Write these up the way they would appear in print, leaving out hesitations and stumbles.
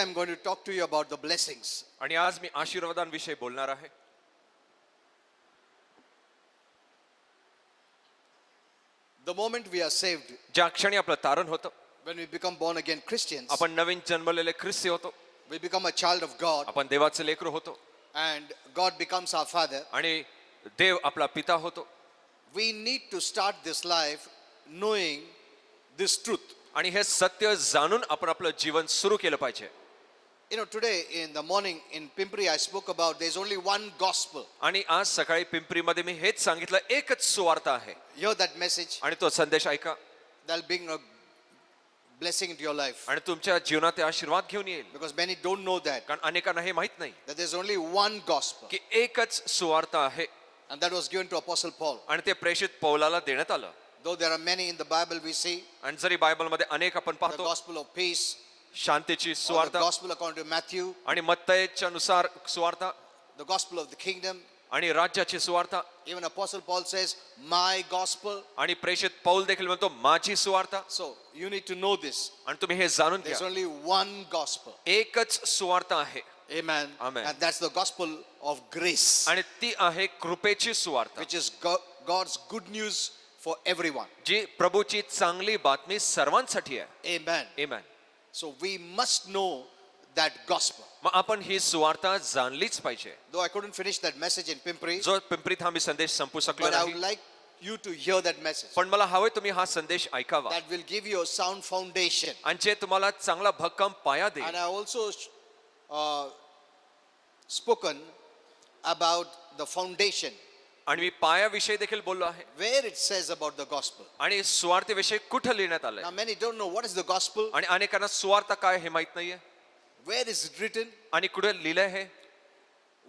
I'm going to talk to you about the blessings. आणि आज मी आशीर्वादांविषयी बोलणार आहे. The moment we are saved, ज्या क्षणी आपलं तारण होतं, when we become born again Christians, आपण नवीन जन्मलेले ख्रिस्ती होतो, we become a child of God, आपण देवाचे लेकरू होतो and God becomes our Father. आणि देव आपला पिता होतो. We need to start this life knowing this truth. आणि हे सत्य जाणून आपण आपलं जीवन सुरू केलं पाहिजे. You know, today in the morning in Pimpri, I spoke about there's only one gospel. आणि आज सकाळी पिंपरीमध्ये मी हेच सांगितलं, एकच सुवार्ता आहे. Hear that message. आणि तो संदेश ऐका, That'll bring a blessing into your life. आणि तुमच्या जीवनात ते आशीर्वाद घेऊन येईल. Because many don't know that. कारण अनेकांना हे माहित नाही That there's only one gospel. की एकच सुवार्ता आहे. And that was given to Apostle Paul. आणि ते प्रेषित पौलाला देण्यात आलं. Though there are many in the Bible we see, आणि जरी बायबलमध्ये अनेक आपण the पाहतो, gospel of peace, शांतीची or the सुवार्ता gospel according to Matthew, आणि मत्तयच्या नुसार सुवार्ता the gospel of the kingdom. आणि राज्याची सुवार्ता. Even Apostle Paul says, my gospel. आणि प्रेषित पौल देखील म्हणतो माझी सुवार्ता. So you need to know this. आणि तुम्ही हे जाणून There's घ्या, only one gospel. एकच सुवार्ता आहे. Amen. Amen. And that's the gospel of grace, आणि ती आहे कृपेची सुवार्ता, which is God's good news for everyone. जी प्रभूची चांगली बातमी सर्वांसाठी आहे. Amen. Amen. So we must know that gospel. मग आपण ही सुवार्ता जाणलीच पाहिजे. Though I couldn't finish that message in Pimpri, जो पिंपरीत हा मी संदेश संपू शकलो but I would नाही, like you to hear that message. पण मला हवंय तुम्ही हा संदेश ऐकावा That will give you a sound foundation. आणि जे तुम्हाला चांगला भक्कम पाया And देईल. I also spoken about the foundation, आणि मी पायाविषयी देखील बोललो आहे. where it says about the gospel. आणि सुवार्थेविषयी कुठं लिहिण्यात आलंय. Now many don't know what is the gospel, आणि अनेकांना सुवार्ता काय हे माहित नाहीये. where is it written, आणि कुठे लिहिलंय हे,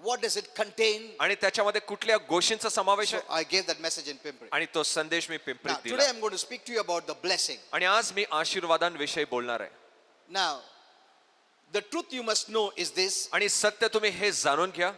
what does it contain. आणि त्याच्यामध्ये कुठल्या गोष्टींचा समावेश So आहे. I gave that message in Pimpri. आणि तो संदेश मी Now पिंपरीत today दिला. I'm going to speak to you about the blessing. आणि आज मी आशीर्वादांविषयी बोलणार आहे. Now the truth you must know is this. आणि सत्य तुम्ही हे जाणून घ्या.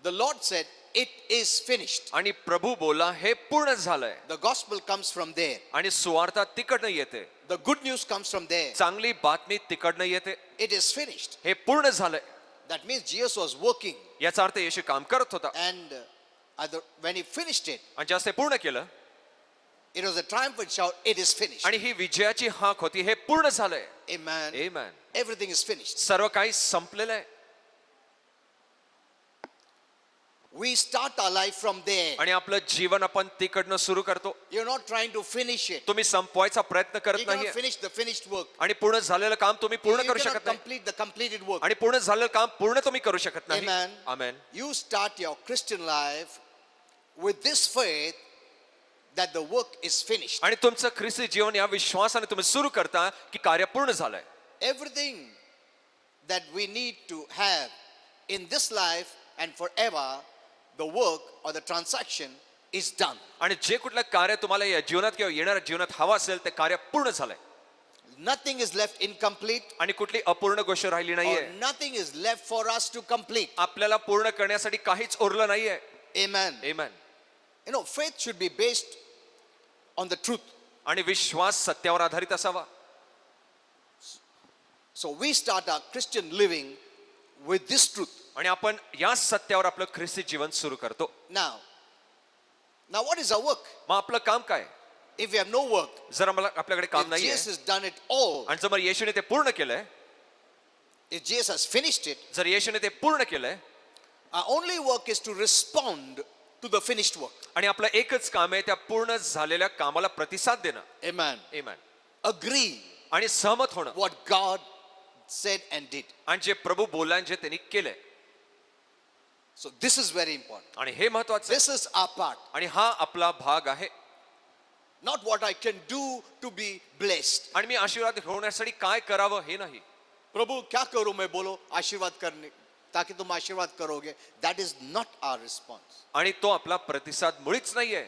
The Lord said it is finished. आणि प्रभू बोला हे पूर्ण झालंय. The gospel comes from there. आणि सुवार्ता तिकडनं येते. The good news comes from there. चांगली बातमी तिकडनं येते. It is finished. हे पूर्ण झालंय. That means Jesus was working, याचा अर्थ येशू काम करत होता. and when he finished it, आणि ज्यास ते पूर्ण केलं, it was a triumphant shout, it is finished. आणि ही विजयाची हाक होती, हे पूर्ण झालंय. Amen. Amen. Everything is finished. सर्व काही संपलेलं आहे. We start our life from there. आणि आपलं जीवन आपण तिकडनं सुरू करतो. You're not trying to finish it. तुम्ही संपवायचा प्रयत्न You करत cannot नाहीये. finish the finished work. आणि पूर्ण झालेलं काम तुम्ही पूर्ण You करू cannot शकत नाही. complete the completed work. आणि पूर्ण झालेलं काम पूर्ण तुम्ही करू शकत नाही. Amen. Amen. You start your Christian life with this faith that the work is finished. आणि तुमचं ख्रिस्ती जीवन या विश्वासाने तुम्ही सुरू करता की कार्य पूर्ण झालंय. Everything that we need to have in this life and forever, the work or the transaction is done. आणि जे कुठलं कार्य तुम्हाला या जीवनात किंवा येणाऱ्या जीवनात हवं असेल ते कार्य पूर्ण झालंय. Nothing is left incomplete, आणि कुठली अपूर्ण गोष्ट राहिली or नाहीये. nothing is left for us to complete. आपल्याला पूर्ण करण्यासाठी काहीच उरलं नाहीये. Amen. Amen. You know, faith should be based on the truth. आणि विश्वास सत्यावर आधारित असावा. So we start our Christian living with this truth. आणि आपण या सत्यावर आपलं ख्रिस्ती जीवन सुरू करतो. Now what is our work? मग आपलं काम काय? If we have no work, जर आपल्याकडे काम if नाहीये Jesus has done it all, आणि जर येशूने ते पूर्ण केलंय, if Jesus has finished it, जर येशूने ते पूर्ण केलंय, our only work is to respond to the finished work. आणि आपलं एकच काम आहे त्या पूर्ण झालेल्या कामाला प्रतिसाद देणं. Amen. आमेन. Agree आणि सहमत होणं. what God said and did. आणि जे प्रभू बोलला जे त्यांनी केलंय. So this is very important. आणि हे महत्वाचं आहे. This is our part. आणि हा आपला भाग आहे. Not what I can do to be blessed. आणि मी आशीर्वाद होण्यासाठी काय करावं हे नाही. प्रभु क्या करूं मैं, बोलो आशीर्वाद करने ताकि तुम आशीर्वाद करोगे. That is not our response. आणि तो आपला प्रतिसाद मुळीच नाहीये.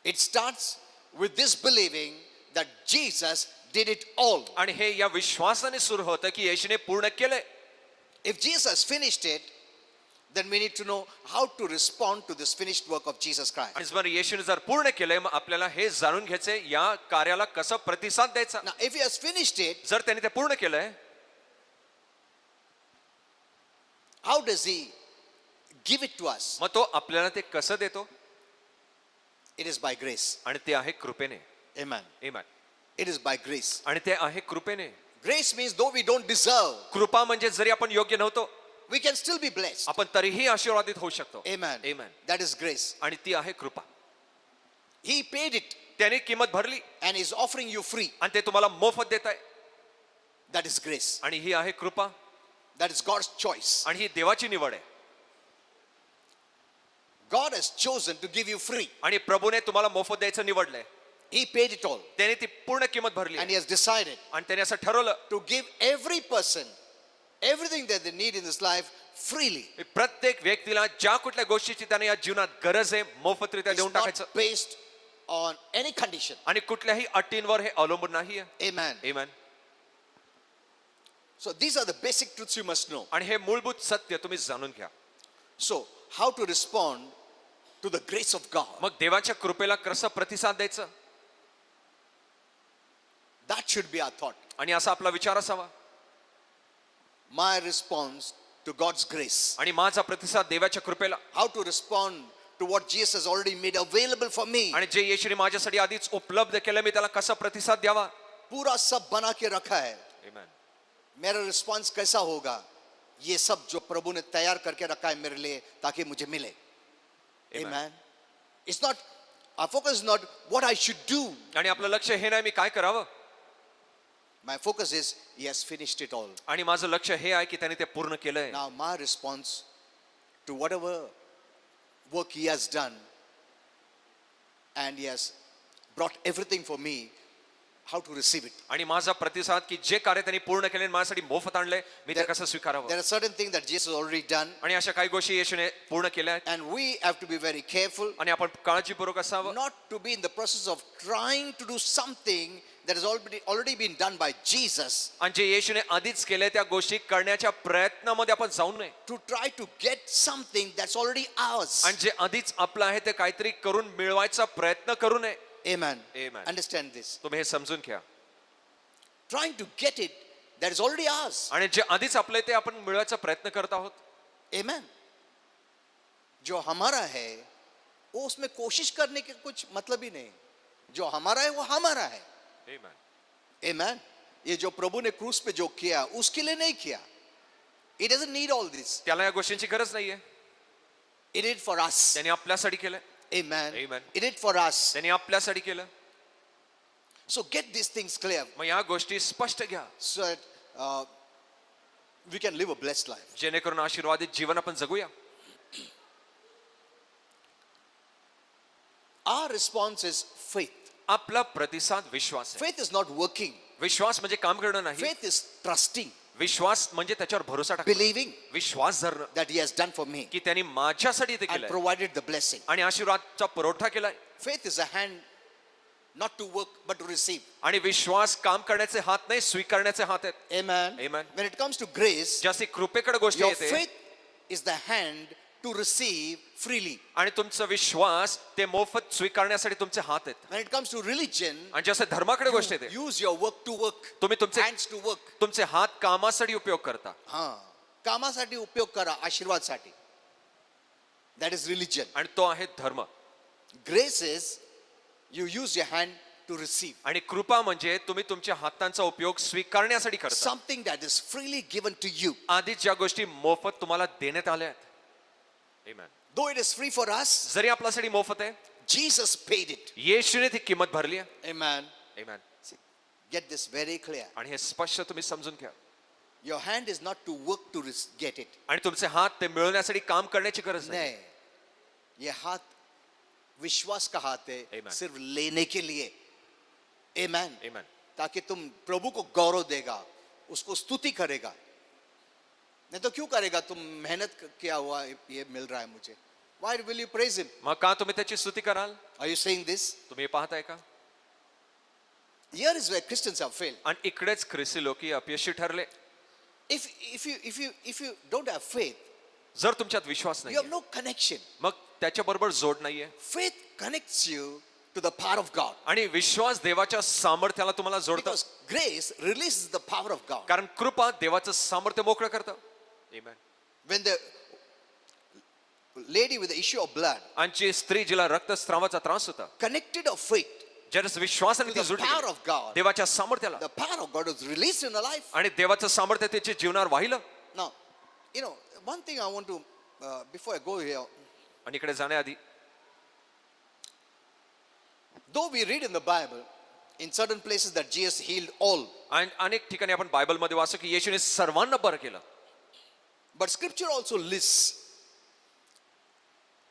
It starts with this believing that Jesus did it all. आणि हे या विश्वासाने सुरू होतं की येशूने पूर्ण केलंय. If Jesus finished it, then we need to know how to respond to this finished work of Jesus Christ. आणि जर येशूने जर पूर्ण केलंय मग आपल्याला हे जाणून घ्यायचंय या कार्याला कसं प्रतिसाद द्यायचा. Now if he has finished it, जर त्याने ते पूर्ण केलंय, how does he give it to us? मग तो आपल्याला ते कसं देतो? It is by grace. आणि ते आहे कृपेने. Amen. Amen. It is by grace. आणि ते आहे कृपेने. Grace means though we don't deserve, कृपा म्हणजे जरी आपण योग्य नव्हतो, we can still be blessed. आपण तरीही आशीर्वादित होऊ शकतो. Amen. Amen. That is grace. आणि ती आहे कृपा. He paid it त्याने किंमत भरली and is offering you free. आणि ते तुम्हाला मोफत देत आहे. That is grace. आणि ही आहे कृपा. That is God's choice. आणि ही देवाची निवड आहे. God has chosen to give you free. आणि प्रभूने तुम्हाला मोफत द्यायचं निवडलंय. He paid it all. त्याने ती पूर्ण किंमत भरली And he has decided आणि त्याने असं ठरवलं to give every person everything that they need in this life freely. की प्रत्येक व्यक्तीला ज्या कुठल्या गोष्टीची त्याने या जीवनात गरज आहे मोफतरित्या It's देऊन not टाकायचं. based on any condition. आणि कुठल्याही अटींवर हे अवलंबून नाही आहे. Amen. Amen. So these are the basic truths you must know. आणि हे मूलभूत सत्य तुम्ही जाणून घ्या. So how to respond to the grace of God? मग देवाच्या कृपेला कसं प्रतिसाद द्यायचं That should be our thought. आणि असा आपला विचार असावा. My response to God's grace. आणि माझा प्रतिसाद देवाच्या कृपेला. How to respond to what Jesus has already made available for me. आणि जे येशूने माझ्यासाठी आधीच उपलब्ध केलं मी त्याला कसा प्रतिसाद द्यावा. पूरा सब बना के रखा है. Amen. मेरा रिस्पॉन्स कैसा होगा? ये सब जो प्रभु ने तैयार करके रखा है मेरे लिए ताकि मुझे मिले. Amen. Amen. It's not, our focus is not what I should do. आणि आपलं लक्ष हे नाही मी काय करावं. My focus is he has finished it all. आणि माझं लक्ष हे आहे की त्याने ते पूर्ण केलंय. Now my response to whatever work he has done and he has brought everything for me, how to receive it. आणि माझा प्रतिसाद की जे कार्य त्यांनी पूर्ण केले माझ्यासाठी मोफत आणलंय मी ते कसं स्वीकारावं. There are certain things that Jesus has already done आणि अशा काही गोष्टी येशूने पूर्ण केल्या आहेत. and we have to be very careful आणि आपण काळजीपूर्वक असावं. not to be in the process of trying to do something that has already been done by Jesus, आणि जे येशूने आधीच केले त्या गोष्टी करण्याच्या प्रयत्नामध्ये आपण जाऊ नये. to try to get something that's already ours. आणि जे आधीच आपलं आहे ते काहीतरी करून मिळवायचा प्रयत्न करू नये. Amen. Amen. Understand this. तुम्ही हे समजून घ्या. Trying to get it that is already ours. आणि जे आधीच आपलं आहे ते आपण मिळवायचा प्रयत्न करत आहोत. Amen. जो हमारा है वो उसमें कोशिश करने के कुछ मतलब ही नहीं. जो हमारा है वो हमारा है. Amen. Amen. ये जो प्रभु ने क्रूस पे जो किया उसके लिए नहीं KIA. He doesn't need all this. त्याला या गोष्टींची गरज नाहीये. He did it for us. त्याने आपल्यासाठी केलं. Amen. Amen. He did it for us. त्याने आपल्यासाठी केलं. So get these things clear मग या गोष्टी स्पष्ट घ्या so that we can live a blessed life. जेणेकरून आशीर्वादित जीवन आपण जगूया. Our response is faith. आपला प्रतिसाद विश्वास आहे. Faith is not working. विश्वास म्हणजे काम करणं नाही. Faith is trusting, विश्वास म्हणजे त्याच्यावर भरोसा टाकणं. believing विश्वास धरणं that he has done for me की त्यांनी माझ्यासाठी ते and केलंय provided the blessing. आणि आशीर्वादचा पुरवठा केलाय. Faith is a hand not to work but to receive. आणि विश्वास काम करण्याचे हात नाही स्वीकारण्याचे हात आहेत. Amen. Amen. When it comes to grace, जास्ती कृपेकडे गोष्टी your येते faith is the hand to receive freely. आणि तुमचा विश्वास ते मोफत स्वीकारण्यासाठी तुमचे हात आहेत. When it comes to religion, आणि जसे धर्माकडे गोष्ट येते use your work to work, तुम्ही तुमचे hands to work. तुमचे हात कामासाठी उपयोग करता. कामासाठी उपयोग करा, आशीर्वादसाठी. That is religion. आणि तो आहे धर्म. Grace is you use your hand to receive आणि कृपा म्हणजे तुम्ही तुमच्या हातांचा उपयोग स्वीकारण्यासाठी करता. something that is freely given to you. आधी ज्या गोष्टी मोफत तुम्हाला देण्यात आल्या आहेत. Amen. Though it is free for us, जरी आपल्यासाठी मोफत आहे Jesus paid it. येशूने ती किंमत भरली आहे. Amen. Amen. See, get this very clear. आणि हे स्पष्ट तुम्ही समजून घ्या. Your hand is not to work to get it. आणि तुमचे हात ते मिळवण्यासाठी काम करण्याची गरज नाही. नहीं, ये हाथ विश्वास का हाथ है, Amen. सिर्फ लेने के लिए. Amen. Amen. ताकि तुम प्रभु को गौरव देगा, उसको स्तुति करेगा. नहीं तो क्यों करेगा? तुम मेहनत किया हुआ ये मिल रहा है मुझे. Why will you praise him? मग का तुम्ही त्याची स्तुती कराल? Are you saying this? तुम्ही हे पाहताय का? Here is where Christians have failed. आणि इकडेच ख्रिस्ती लोक अपयशी ठरले. If you don't have faith, जर तुमच्यात विश्वास you नाही have no connection. मग त्याच्याबरोबर जोड नाहीये. Faith connects you to the power of God. आणि विश्वास देवाच्या सामर्थ्याला तुम्हाला जोडतो. Because grace releases the power of God. कारण कृपा देवाचं सामर्थ्य मोकळं करतं. Amen. when the lady with the issue of blood आणि जी स्त्री जिला रक्तस्रावाचा त्रास होता, connected her faith ज्याच्या विश्वासाने to ती the जुळली power गेली. of God, देवाच्या सामर्थ्याला, the power of God was released in her life. आणि देवाचं सामर्थ्य तिच्या जीवनावर वाहिलं. Now, one thing I want to, before I go here, आणि इकडे जाण्याआधी, though we read in the Bible, in certain places that Jesus healed all, आणि अनेक ठिकाणी आपण बायबलमध्ये वाचतो की येशूने सर्वांना बरं केलं, but Scripture also lists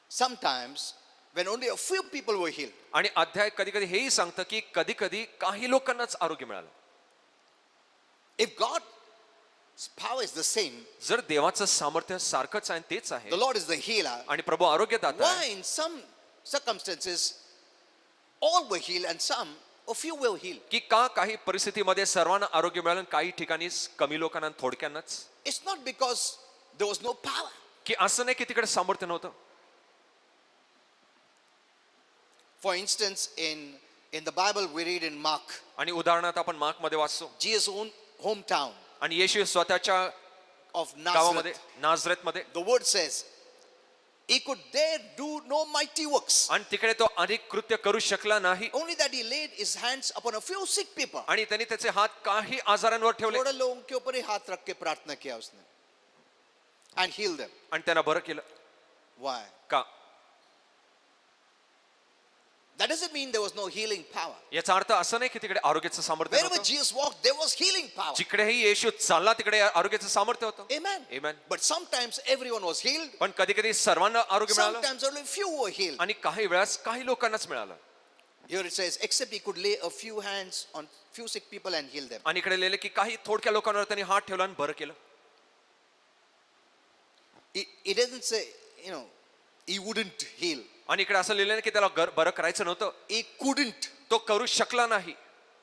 sometimes when only a few people were healed. आणि अध्याय कधी कधी हेही सांगतं की कधी कधी काही लोकांनाच आरोग्य मिळालं. If God's power is the same, जर देवाचं सामर्थ्य सारखंच आहे, तेच आहे, the Lord is the healer, आणि प्रभू आरोग्यदाता आहे, why in some circumstances all were healed and some, a few were healed? की का काही परिस्थितीमध्ये सर्वांना आरोग्य मिळालं आणि काही ठिकाणी कमी लोकांना थोडक्यांनाच? It's not because there was no power. की असं नाही की तिकडे सामर्थ्य नव्हतं. For instance, in the Bible we read in Mark, आणि उदाहरणार्थ आपण मार्क मध्ये वाचतो, Jesus' own hometown आणि येशू स्वतःच्या of गावामध्ये Nazareth, नाझरेतमध्ये, the word says, he could there do no mighty works, आणि तिकडे तो अधिक कृत्य करू शकला नाही, only that he laid his hands upon a few sick people. आणि त्यांनी त्याचे हात काही आजारांवर ठेवले थोड़े लोगों के ऊपर ही हाथ रख के प्रार्थना किया उसने and healed them. आणि त्यांना बरं केलं. Why? का? That doesn't mean there was no healing power. याचा अर्थ असं नाही की तिकडे आरोग्याचं सामर्थ्य Wherever नव्हतं. Jesus walked, there was healing power. जिकडेही येशू चालला तिकडे आरोग्याचं सामर्थ्य होतं. Amen. Amen. But sometimes everyone was healed. पण कधी कधी सर्वांना आरोग्य मिळालं, Sometimes only few were healed. आणि काही वेळास काही लोकांनाच मिळालं. Here it says, except he could lay a few hands on few sick people and heal them. आणि इकडे लिहिले की काही थोडक्या लोकांवर त्यांनी हात ठेवला आणि बरं केलं. It doesn't say, he wouldn't heal. आणि इकडे असं लिहिलं की त्याला बरं करायचं नव्हतं, He couldn't. तो करू शकला नाही.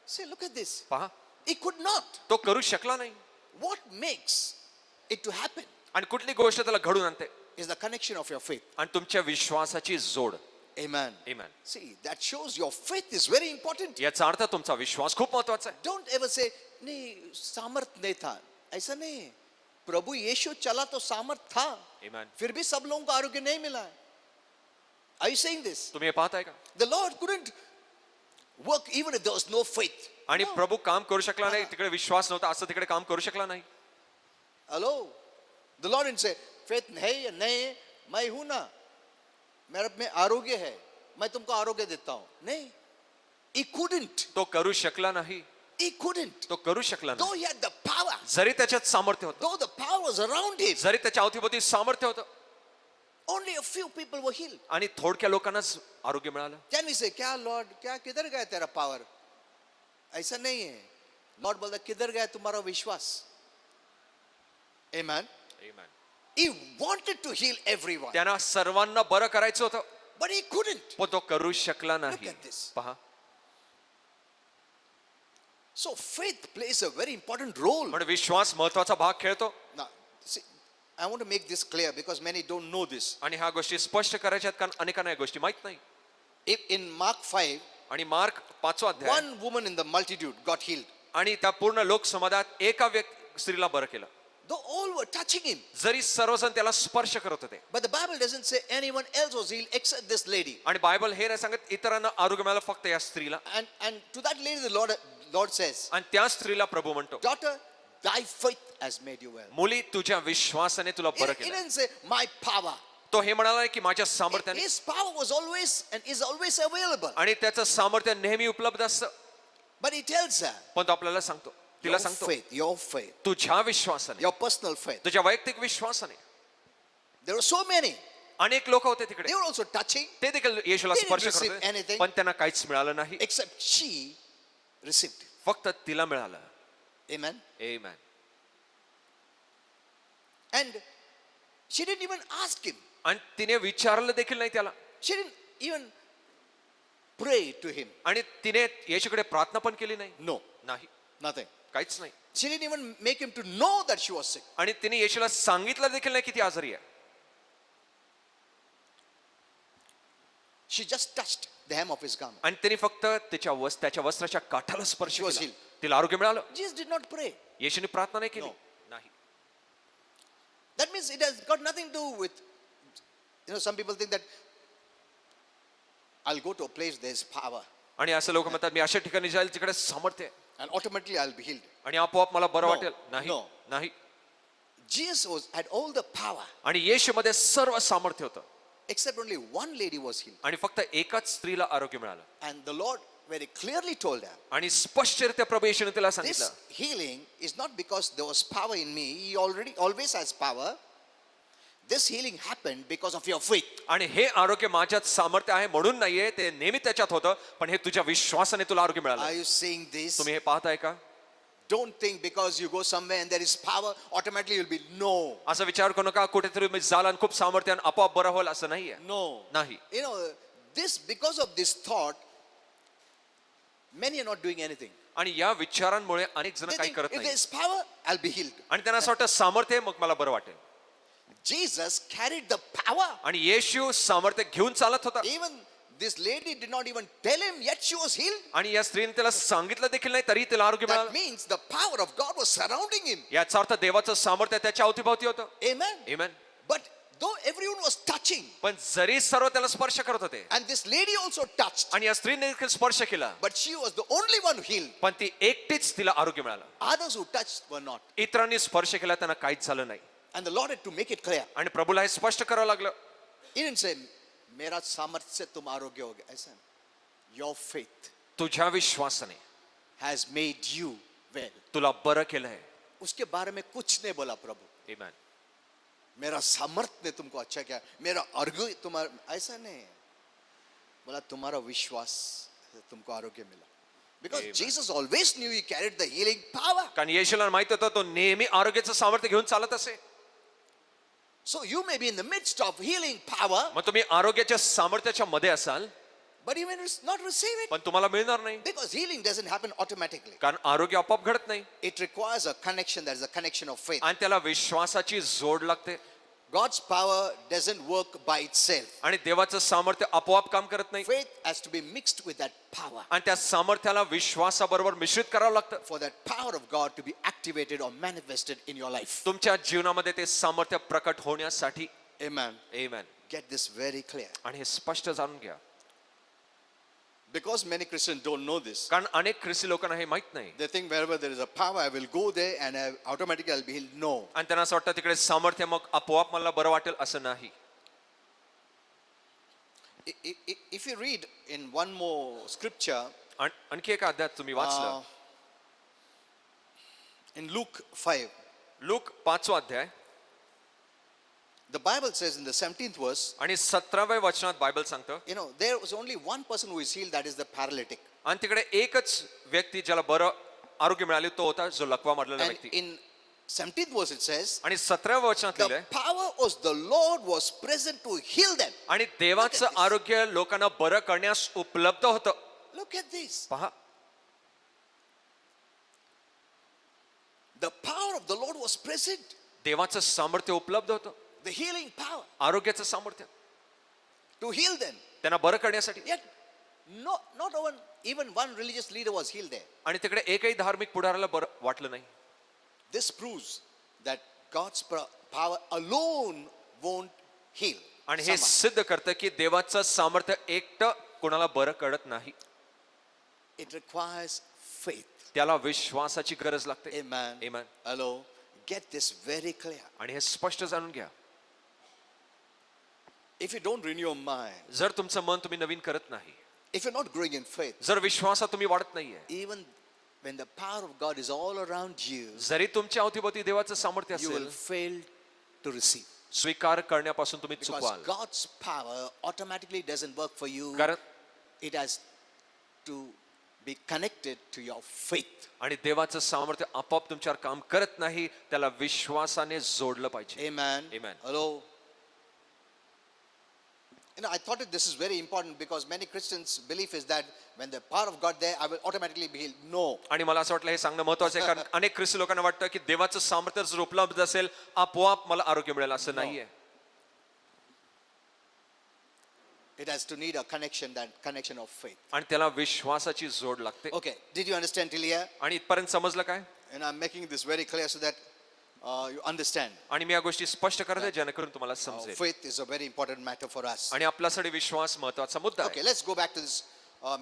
Say, look at this. पहा, He could not. तो करू शकला नाही. What makes it to happen आणि कुठली गोष्ट त्याला घडून आणते? is the connection of your faith. आणि तुमच्या विश्वासाची जोड. Amen. Amen. See, that shows your faith is very important. याचा अर्थ तुमचा विश्वास खूप महत्वाचा आहे. Don't ever say, नहीं सामर्थ नहीं था. ऐसा नहीं. प्रभु यीशु चला तो सामर्थ था. Amen. फिर भी सब लोगों को आरोग्य नहीं मिला. Are you saying this? तुम्ही हे पाहताय का? The Lord couldn't work even if there was no faith. आणि प्रभू काम करू शकला नाही, तिकडे विश्वास नव्हता, असं तिकडे काम करू शकला नाही. Hello. The Lord didn't say, faith है या नहीं है, मैं हूं ना, मेरे में आरोग्य है, मैं तुमको आरोग्य देता हूं. नहीं. He couldn't. तो करू शकला नाही. He couldn't. तो करू शकला Though नाही. he had the power, जरी त्याच्यात सामर्थ्य होतं, though the power was around him, जरी त्याच्या अवतीभोवती सामर्थ्य होतं, only a few people were healed. आणि थोडक्या लोकांनाच आरोग्य मिळालं. Can we say, क्या Lord, क्या किधर गया तेरा पावर? ऐसा नहीं है. Lord बोलता किधर गया तुम्हारा विश्वास? Amen. Amen. He wanted to heal everyone, त्यांना सर्वांना बरं करायचं होतं, but he couldn't. पण तो करू शकला Look नाही. at this. पहा, So faith plays a very important role. पण विश्वास महत्वाचा भाग खेळतो. Now, see, I want to make this clear because many don't know this. आणि ह्या गोष्टी स्पष्ट करायच्या आहेत, कारण अनेकांना या गोष्टी माहित नाही. In Mark 5, आणि मार्क 5 अध्याय, one woman in the multitude got healed. आणि त्या पूर्ण लोकसमाजात एका स्त्रीला बरं केलं, Though all were touching him. जरी सर्वजण त्याला स्पर्श करत होते. But the Bible doesn't say anyone else was healed except this lady. आणि बायबल हे नाही सांगत इतरांना आरोग्य मिळालं, फक्त या स्त्रीला. And to that lady, the Lord says, आणि त्या स्त्रीला प्रभू म्हणतो, daughter, thy faith has made you well. मुली तुझ्या विश्वासाने तुला बरं He केलं. didn't say, my power. तो हे म्हणाला की माझ्या सामर्थ्याने, His power was always and is always available. आणि त्याचं सामर्थ्य नेहमी उपलब्ध असतं. But he tells her, पण तो आपल्याला सांगतो, तिला your सांगतो, faith, your faith, तुझ्या विश्वासाने, your personal faith. तुझ्या वैयक्तिक विश्वासाने. There were so many. अनेक लोक होते तिकडे, They were also touching, ते देखील येशूला They didn't स्पर्श receive करत होते, anything. पण त्यांना काहीच मिळालं नाही, except she received. फक्त तिला मिळालं. Amen. Amen. And she didn't even ask him. आणि तिने विचारलं देखील नाही त्याला, She didn't even pray to him. आणि तिने येशूकडे प्रार्थना पण केली नाही. No, नाही, nothing. काहीच नाही. She didn't even make him to know that she was sick. आणि तिने येशूला सांगितलं देखील नाही की ती आजारी आहे. She just touched the hem of his garment. आणि तिने फक्त त्याच्या वस्त्राच्या काठाला स्पर्श She was केला, healed. तिला आरोग्य मिळालं. Jesus did not pray. येशूने प्रार्थना नाही केली. No. नाही. That means it has got nothing to do with, some people think that I'll go to a place there's power आणि असं लोक म्हणतात मी अशा ठिकाणी जाईल तिकडे सामर्थ्य आहे and automatically I'll be healed. आणि आपोआप मला बरं No, वाटेल. नाही no. नाही. Jesus had all the power, आणि येशूमध्ये सर्व सामर्थ्य होतं except only one lady was healed. आणि फक्त एकाच स्त्रीला आरोग्य मिळालं. And the Lord very clearly told her, आणि स्पष्टरीत्या प्रभू येशूने तिला this सांगितलं healing is not because there was power in me. He already always has power. This healing happened because of your faith. आणि हे आरोग्य माझ्यात सामर्थ्य आहे म्हणून नाहीये, ते नेहमी त्याच्यात होतं, पण हे तुझ्या विश्वासाने तुला आरोग्य Are मिळालं. you seeing this? तुम्ही हे पाहताय का? Don't think because you go somewhere and there is power, automatically you'll be. No. असा विचार करू नका कुठेतरी तुम्ही जाल आणि खूप सामर्थ्य आणि आपोआप बरं होईल असं नाहीये. No. नाही. Because of this thought, many are not doing anything. आणि या विचारांमुळे अनेक जण They काही think, करत if नाही there's power, I'll be healed. आणि त्यांना असं वाटतं सामर्थ्य आहे, मग मला बरं वाटेल. Jesus carried the power. आणि येशू सामर्थ्य घेऊन चालत होता Even this lady did not even tell him, yet she was healed. आणि या स्त्रीने त्याला सांगितलं देखील नाही तरी तिला आरोग्य That मिळालं. means the power of God was surrounding him. याचा अर्थ देवाचं सामर्थ्य त्याच्या अवतीभोवती होतं. Amen. Amen. But though everyone was touching, पण जरी सर्व त्याला स्पर्श करत होते and this lady also touched, आणि या स्त्रीने देखील स्पर्श केला, but she was the only one healed. पण ती एकटीच तिला आरोग्य मिळालं. Others who touched were not. इतरांनी स्पर्श केला त्यांना काहीच झालं नाही. And the Lord had to make it clear. आणि प्रभूला हे स्पष्ट करावं लागलं. He didn't say, मेरा सामर्थ्य से तुम आरोग्य हो गए. ऐसा नहीं. Your faith तुझ्या विश्वासाने has made you well. तुला बरं केलंय. उसके बारे में कुछ नहीं बोला प्रभु. Amen. मेरा सामर्थ्य ने तुमको अच्छा किया, मेरा आरोग्य तुम्हारा, ऐसा नहीं. बोला तुम्हारा विश्वास से तुमको आरोग्य मिला. Because Amen. Jesus always knew he carried the healing power. कारण येशूला माहित होतं तो नेहमी आरोग्याचं सामर्थ्य घेऊन चालत असे. So you may be in the midst of healing power, मग तुम्ही आरोग्याच्या सामर्थ्याच्या मध्ये असाल, but you may not receive it. पण तुम्हाला मिळणार नाही. Because healing doesn't happen automatically. कारण आरोग्य आपोआप घडत नाही It requires a connection, that is a connection of faith. आणि त्याला विश्वासाची जोड लागते. God's power doesn't work by itself. आणि देवाचं सामर्थ्य आपोआप काम करत नाही. Faith has to be mixed with that power. आणि त्या सामर्थ्याला विश्वासाबरोबर मिश्रित करावं लागतं. For that power of God to be activated or manifested in your life. तुमच्या जीवनामध्ये ते सामर्थ्य प्रकट होण्यासाठी. Amen. Amen. Get this very clear. आणि हे स्पष्ट जाणून घ्या. Because many Christians don't know this. कारण अनेक ख्रिस्ती लोकांना हे माहित नाही. They think wherever there is a power, I will go there and automatically I'll be healed. No. आणि त्यांना असं वाटतं तिकडे सामर्थ्य मग आपोआप मला बरं वाटेल असं नाही. If you read in one more scripture, आणखी एका अध्यायात तुम्ही वाचलं, in Luke 5, लूक 5 अध्याय the Bible says in the 17th verse, आणि 17व्या वचनात बायबल सांगतं, there was only one person who is healed, that is the paralytic. आणि तिकडे एकच व्यक्ती ज्याला बरं आरोग्य मिळाले तो होता जो लकवा मारलेला And व्यक्ती. in 17th verse it says, आणि 17व्या वचनात the लिहिलंय, power of the Lord was present to heal them. आणि देवाचं आरोग्य लोकांना बरं करण्यास उपलब्ध होतं. Look at this. पहा, The power of the Lord was present. देवाचं सामर्थ्य उपलब्ध होतं. The healing power आरोग्याचं सामर्थ्य to heal them. त्यांना बरं करण्यासाठी. Yet, not even one religious leader was healed there. आणि तिकडे एकही धार्मिक पुढाऱ्याला बरं वाटलं नाही. This proves that God's power alone won't heal. आणि हे someone. सिद्ध करतं की देवाचं सामर्थ्य एकटं कोणाला बरं करत नाही. It requires faith. त्याला विश्वासाची गरज लागते. Amen. Amen. Hello. Get this very clear. आणि हे स्पष्ट जाणून घ्या. If you don't renew your mind, जर तुमचं मन तुम्ही नवीन करत नाही, if you're not growing in faith, जर विश्वासात तुम्ही वाढत नाहीये, even when the power of God is all around you, जरी तुमच्या अवतीभोवती देवाचं सामर्थ्य you will असेल, fail to receive. स्वीकार करण्यापासून तुम्ही Because चुकवाल. God's power automatically doesn't work for you. कारण It has to be connected to your faith. आणि देवाचं सामर्थ्य आपोआप तुमच्यावर काम करत नाही, त्याला विश्वासाने जोडलं पाहिजे. Amen. Amen. Hello. I thought that this is very important because many Christians' belief is that when the power of God there, I will automatically be healed. No. आणि मला असं वाटलं हे सांगणं महत्वाचं आहे, कारण अनेक ख्रिस्ती लोकांना वाटतं की देवाचं सामर्थ्य जर उपलब्ध असेल आपोआप मला आरोग्य मिळेल, असं नाहीये. It has to need a connection, that connection of faith. आणि त्याला विश्वासाची जोड लागते. Okay. Did you understand till here? आणि इथपर्यंत समजलं काय? And I'm making this very clear so that you understand. आणि मी या गोष्टी स्पष्ट करते जेणेकरून तुम्हाला समजेल. Faith is a very important matter for us. आणि आपल्यासाठी विश्वास महत्वाचा मुद्दा Okay, आहे. let's go back to this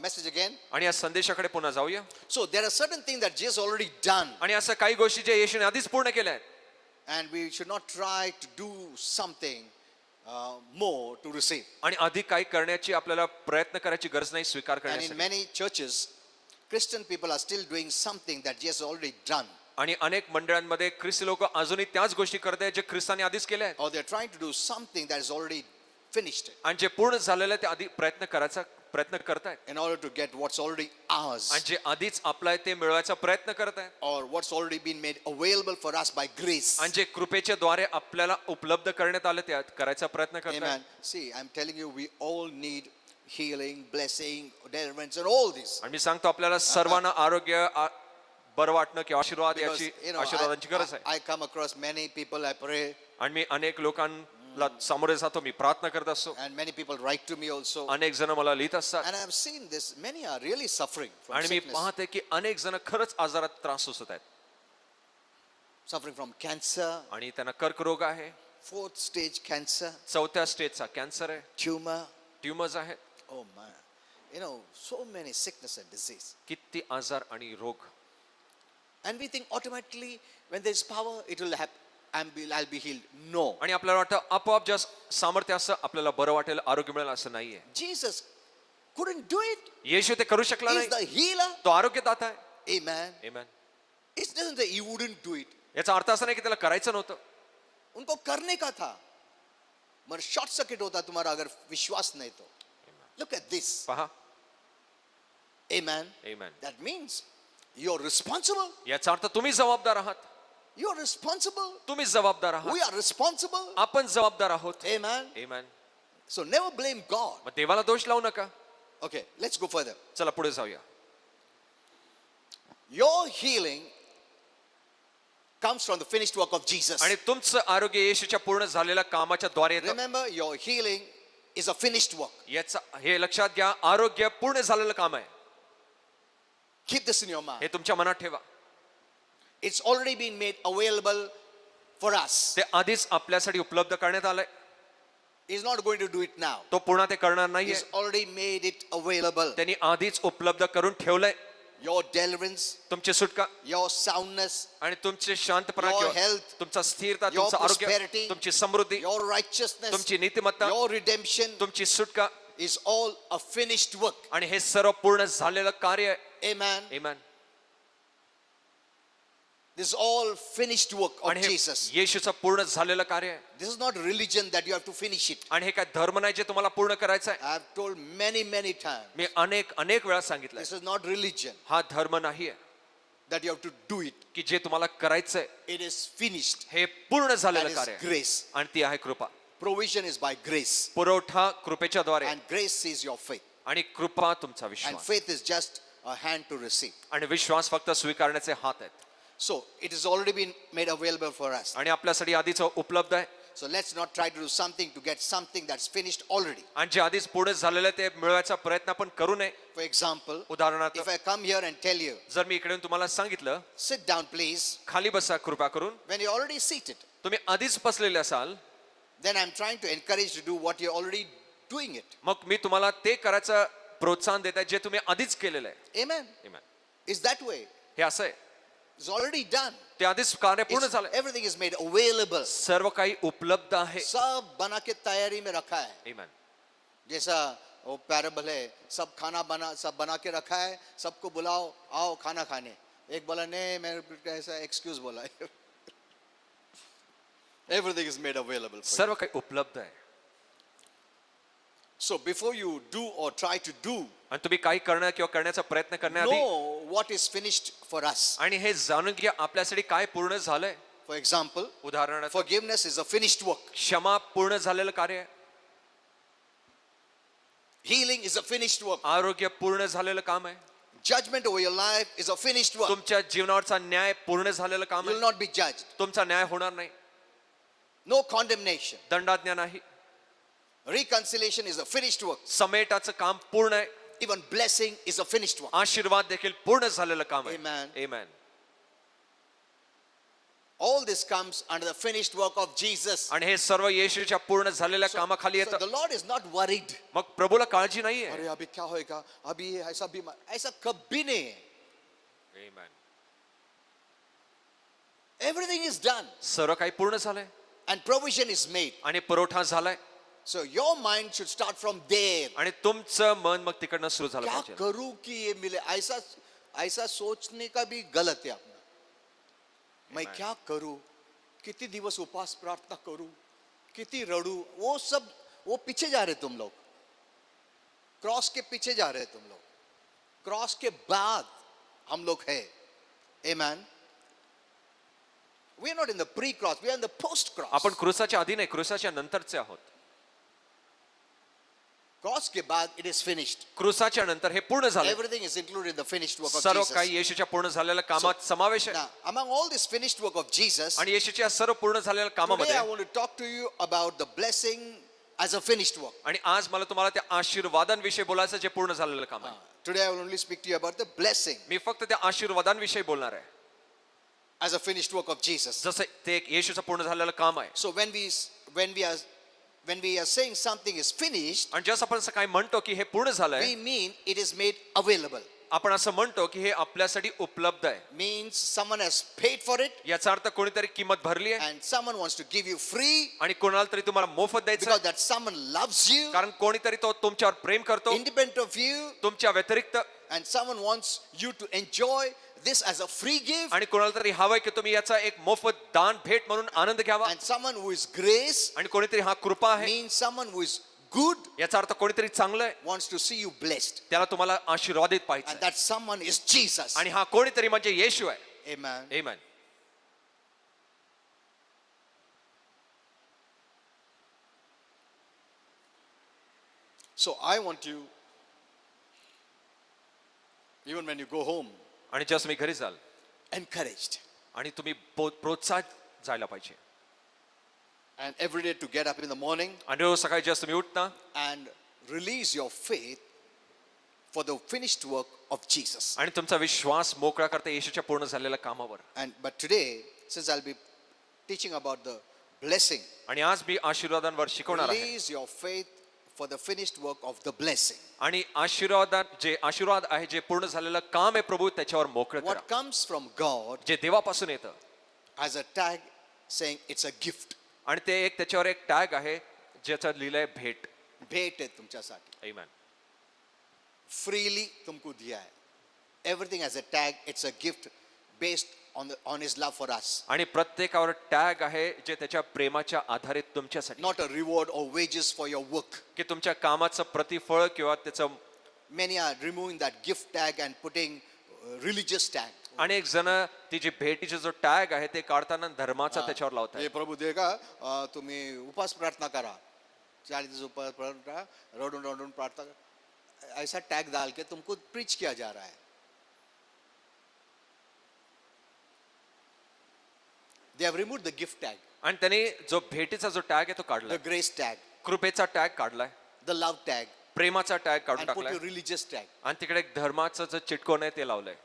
message again. आणि या संदेशाकडे पुन्हा जाऊया. So there are certain things that Jesus already done, आणि असं काही गोष्टी जे येशूने आधीच पूर्ण केल्या आहेत and we should not try to do something more to receive. आणि अधिक काही करण्याची आपल्याला प्रयत्न करायची गरज नाही स्वीकार And in करण्यासाठी. many churches, Christian people are still doing something that Jesus already done, आणि अनेक मंडळांमध्ये ख्रिस्ती लोक अजूनही त्याच गोष्टी करत आहेत जे ख्रिस्ताने आधीच केल्या आहेत or they're trying to do something that is already finished आणि जे पूर्ण झालेलं आहे ते आधी प्रयत्न करतायत in order to get what's already ours, आणि जे आधीच आपलं आहे ते मिळवायचा प्रयत्न करत आहेत or what's already been made available for us by grace. आणि जे कृपेच्या द्वारे आपल्याला उपलब्ध करण्यात आले ते करायचा प्रयत्न करतात. Amen. See, I'm telling you, we all need healing, blessing, deliverance, and all this. आणि मी सांगतो आपल्याला सर्वांना आरोग्य बरं वाटणं किंवा आशीर्वाद Because, याची आशीर्वादाची गरज आहे. I come across many people, I pray, आणि मी अनेक लोकांना सामोरे जातो, मी प्रार्थना करत असतो, and many people write to me also. अनेक जण मला लिहित असतात And I have seen this, many are really suffering from आणि मी sickness, पाहते की अनेक जण खरंच आजारात त्रास सोसत आहेत suffering from cancer, आणि त्यांना कर्करोग आहे, 4th stage cancer, 4थ्या स्टेजचा कॅन्सर आहे, tumor. ट्युमर्स आहेत, Oh man, you know, so many sickness and disease. किती आजार आणि रोग. And we think automatically when there is power, it will happen. I'll be healed. No. आणि आपल्याला वाटतं आपोआप जास्त सामर्थ्य असं आपल्याला बरं वाटेल, आरोग्य मिळेल असं नाहीये. Jesus couldn't do it. येशू ते करू शकला He's नाही, the healer. तो आरोग्यदाता आहे. Amen. Amen. It doesn't say he wouldn't do it. याचा अर्थ असा नाही की त्याला करायचं नव्हतं, उनको करने का था, मगर शॉर्ट सर्किट होता तुम्हारा अगर विश्वास नहीं तो. Look at this. पहा. Amen. Amen. That means you're responsible. याचा अर्थ तुम्ही जबाबदार आहात, You're responsible. तुम्ही जबाबदार आहात, We are responsible. आपण जबाबदार आहोत. Amen. Amen. So never blame God. मग देवाला दोष लावू नका. Okay, let's go further. चला पुढे जाऊया. Your healing comes from the finished work of Jesus. आणि तुमचं आरोग्य येशूच्या पूर्ण झालेल्या कामाच्या द्वारे येतं. Remember, your healing is a finished work. याचा हे लक्षात घ्या, आरोग्य पूर्ण झालेलं काम आहे. Keep this in your mind. हे तुमच्या मनात ठेवा. It's already been made available for us. ते आधीच आपल्यासाठी उपलब्ध करण्यात आलंय. He's not going to do it now. तो पुन्हा ते करणार नाहीये. He's already made it available. त्यांनी आधीच उपलब्ध करून ठेवलंय. Your deliverance, तुमची सुटका your soundness, आणि तुमचे शांतपणा Your किंवा health, तुमचा स्थिरता, your तुमचं आरोग्य, prosperity, तुमची समृद्धी, your righteousness, तुमची नीतिमत्ता, your redemption तुमची सुटका is all a finished work. आणि हे सर्व पूर्ण झालेलं कार्य आहे. Amen. Amen. This is all finished work of आणि हे Jesus. येशूचं पूर्ण झालेलं कार्य आहे. This is not religion that you have to finish it. आणि हे काय धर्म नाही जे तुम्हाला पूर्ण करायचं आहे. I have told many times. मी अनेक वेळा सांगितलंय, This is not religion हा धर्म नाहीये that you have to do it. की जे तुम्हाला करायचंय. It is finished. हे पूर्ण That झालेलं is कार्य आहे. grace. आणि ती आहे कृपा. Provision is by grace. पुरवठा कृपेच्या द्वारे And grace is your faith. आणि कृपा तुमचा And Vishwas faith is just a hand to receive. आणि विश्वास फक्त स्वीकारण्याचे हात आहेत. So it has already been made available for us. आणि आपल्यासाठी आधीच उपलब्ध आहे. So let's not try to do something to get something that's finished already. आणि जे आधीच पूर्ण झालेलं आहे ते मिळवायचा प्रयत्न आपण करू नये. For example, उदाहरणार्थ if I come here and tell you, जर मी इकडे येऊन तुम्हाला सांगितलं sit down please, खाली बसा कृपा करून, when you're already seated, तुम्ही आधीच बसलेले असाल, then I'm trying to encourage you to do what you're already doing it. मग मी तुम्हाला ते करायचं प्रोत्साहन देत आहे जे तुम्ही आधीच केलेलं आहे. Amen. Amen. It's that way. हे असं आहे, It's already done. ते आधीच कार्य पूर्ण It's- झालंय. everything is made available. सर्व काही उपलब्ध आहे. सब बना के तैयारी में रखा है. Amen. जैसा वो पैराबल है, सब खाना बना के रखा है, सबको बुलाओ आओ खाना खाने. एक बोला नहीं, मैंने ऐसा एक्सक्यूज बोला. Everything is made available for you. सर्व काही उपलब्ध आहे. So before you do or try to do, आणि तुम्ही काही करणं किंवा करण्याचा प्रयत्न करण्याआधी know what is finished for us. आणि हे जाणून घ्या आपल्यासाठी काय पूर्ण झालंय. For example, उदाहरणार्थ forgiveness is a finished work. क्षमा पूर्ण झालेलं कार्य आहे. Healing is a finished work. आरोग्य पूर्ण झालेलं काम आहे. Judgment over your life is a finished work. तुमच्या जीवनावरचा न्याय पूर्ण झालेलं काम You will आहे. not be judged. तुमचा न्याय होणार नाही, No condemnation. दंडाज्ञा नाही. Reconciliation is a finished work. समेटाचं काम पूर्ण आहे. Even blessing is a finished work. आशीर्वाद देखील पूर्ण झालेलं काम आहे. Amen. Amen. All this comes under the finished work of Jesus. आणि हे सर्व येशूच्या पूर्ण झालेल्या कामाखाली So येतं. the Lord is not worried. मग प्रभूला काळजी नाहीये. अरे अभी क्या होएगा, अभी ये ऐसा बीमार, ऐसा कभी नहीं है. Amen. Everything is done सर्व काही पूर्ण झालंय and provision is made. आणि पुरवठा झालाय So your mind should start from there. आणि तुमचं मन मग तिकडनं सुरू झालं क्या पाहिजे. करूं कि ये मिले, ऐसा ऐसा सोचने का भी गलत है अपना. मैं Amen. क्या करूं, कितनी दिवस उपवास प्रार्थना करूं, कितनी रड़ू, वो सब वो पीछे जा रहे तुम लोग. क्रॉस के पीछे जा रहे तुम लोग. क्रॉस के बाद हम लोग है. Amen. We are not in the pre-cross, we are in the post-cross. आपण क्रूसाच्या आधी नाही, क्रूसाच्या नंतरचे आहोत. क्रॉस के बाद it is finished. क्रूसाच्या नंतर हे पूर्ण झालं. Everything is included in the finished work of सर्व Jesus. काही येशूच्या पूर्ण झालेल्या कामात समावेश आहे. Now, among all this finished work of Jesus, आणि येशूच्या सर्व पूर्ण झालेल्या today कामामध्ये I want to talk to you about the blessing as a finished work. आणि आज मला तुम्हाला त्या आशीर्वादांविषयी बोलायचं जे पूर्ण झालेलं काम आहे. Today I will only speak to you about the blessing मी फक्त त्या आशीर्वादांविषयी बोलणार आहे, as a finished work of Jesus. जसं ते एक येशूचं पूर्ण झालेलं काम आहे. So when we are saying something is finished, आणि जसं आपण असं काय म्हणतो की हे पूर्ण झालंय, we mean it is made available. आपण असं म्हणतो की हे आपल्यासाठी उपलब्ध आहे. Means someone has paid for it याचा अर्थ कोणीतरी किंमत भरली आहे and someone wants to give you free आणि कोणाला तरी तुम्हाला मोफत द्यायचं because आहे. that someone loves you कारण कोणीतरी तो तुमच्यावर प्रेम करतो independent of you, तुमच्या व्यतिरिक्त, and someone wants you to enjoy this as a free gift, आणि कोणाला तरी हवंय की तुम्ही याचा एक मोफत दान भेट म्हणून आनंद घ्यावा. and someone who is grace आणि कोणीतरी हा कृपा आहे, means someone who is good याचा अर्थ कोणीतरी चांगलं आहे, wants to see you blessed, त्याला तुम्हाला आशीर्वादित and पाहिजे. that someone is Jesus. आणि हा कोणीतरी म्हणजे येशू आहे. Amen. Amen. So I want you, even when you go home, आणि जसं मी घरी जाल encouraged आणि तुम्ही प्रोत्साहित जायला पाहिजे. and every day to get up in the morning आणि रोज सकाळी जसं तुम्ही उठता and release your faith for the finished work of Jesus. आणि तुमचा विश्वास मोकळा करता येशूच्या पूर्ण झालेल्या कामावर. But today, since I'll be teaching about the blessing, आणि आज मी आशीर्वादांवर शिकवणार आहे. release your faith for the finished work of the blessing. आणि आशीर्वाद आहे जे पूर्ण झालेलं काम आहे प्रभू त्याच्यावर मोकळं करा. What comes from God जे देवापासून येतं as a tag saying it's a gift. आणि ते एक त्याच्यावर एक टॅग आहे ज्याचं लिहिलंय भेट. भेट है तुमच्यासाठी. आमेन. Freely तुमको दिया है. Everything has a tag. It's a gift based on His love for us. आणि प्रत्येकावर टॅग आहे जे त्याच्या प्रेमाच्या आधारित तुमच्यासाठी, Not a reward or wages for your work. की तुमच्या कामाचं प्रतिफळ किंवा त्याचं. Many are removing that gift tag and putting religious tag. अनेक जण ती जी भेटीचा जो टॅग आहे ते काढताना धर्माचा त्याच्यावर ये लावतात. प्रभु देगा, तुम्ही उपवास प्रार्थना करा, 40 दिवस उपवास प्रार्थना, रडून रडून प्रार्थना, ऐसा टैग डाल के तुमको प्रीच किया जा रहा है. They have removed the gift tag, आणि त्याने जो भेटीचा जो टॅग आहे तो the काढलाय, grace tag, कृपेचा टॅग काढलाय, the love tag, प्रेमाचा टॅग काढून and put टाकलाय your religious tag. आणि तिकडे एक धर्माचं जो चिटकोन आहे ते लावलंय.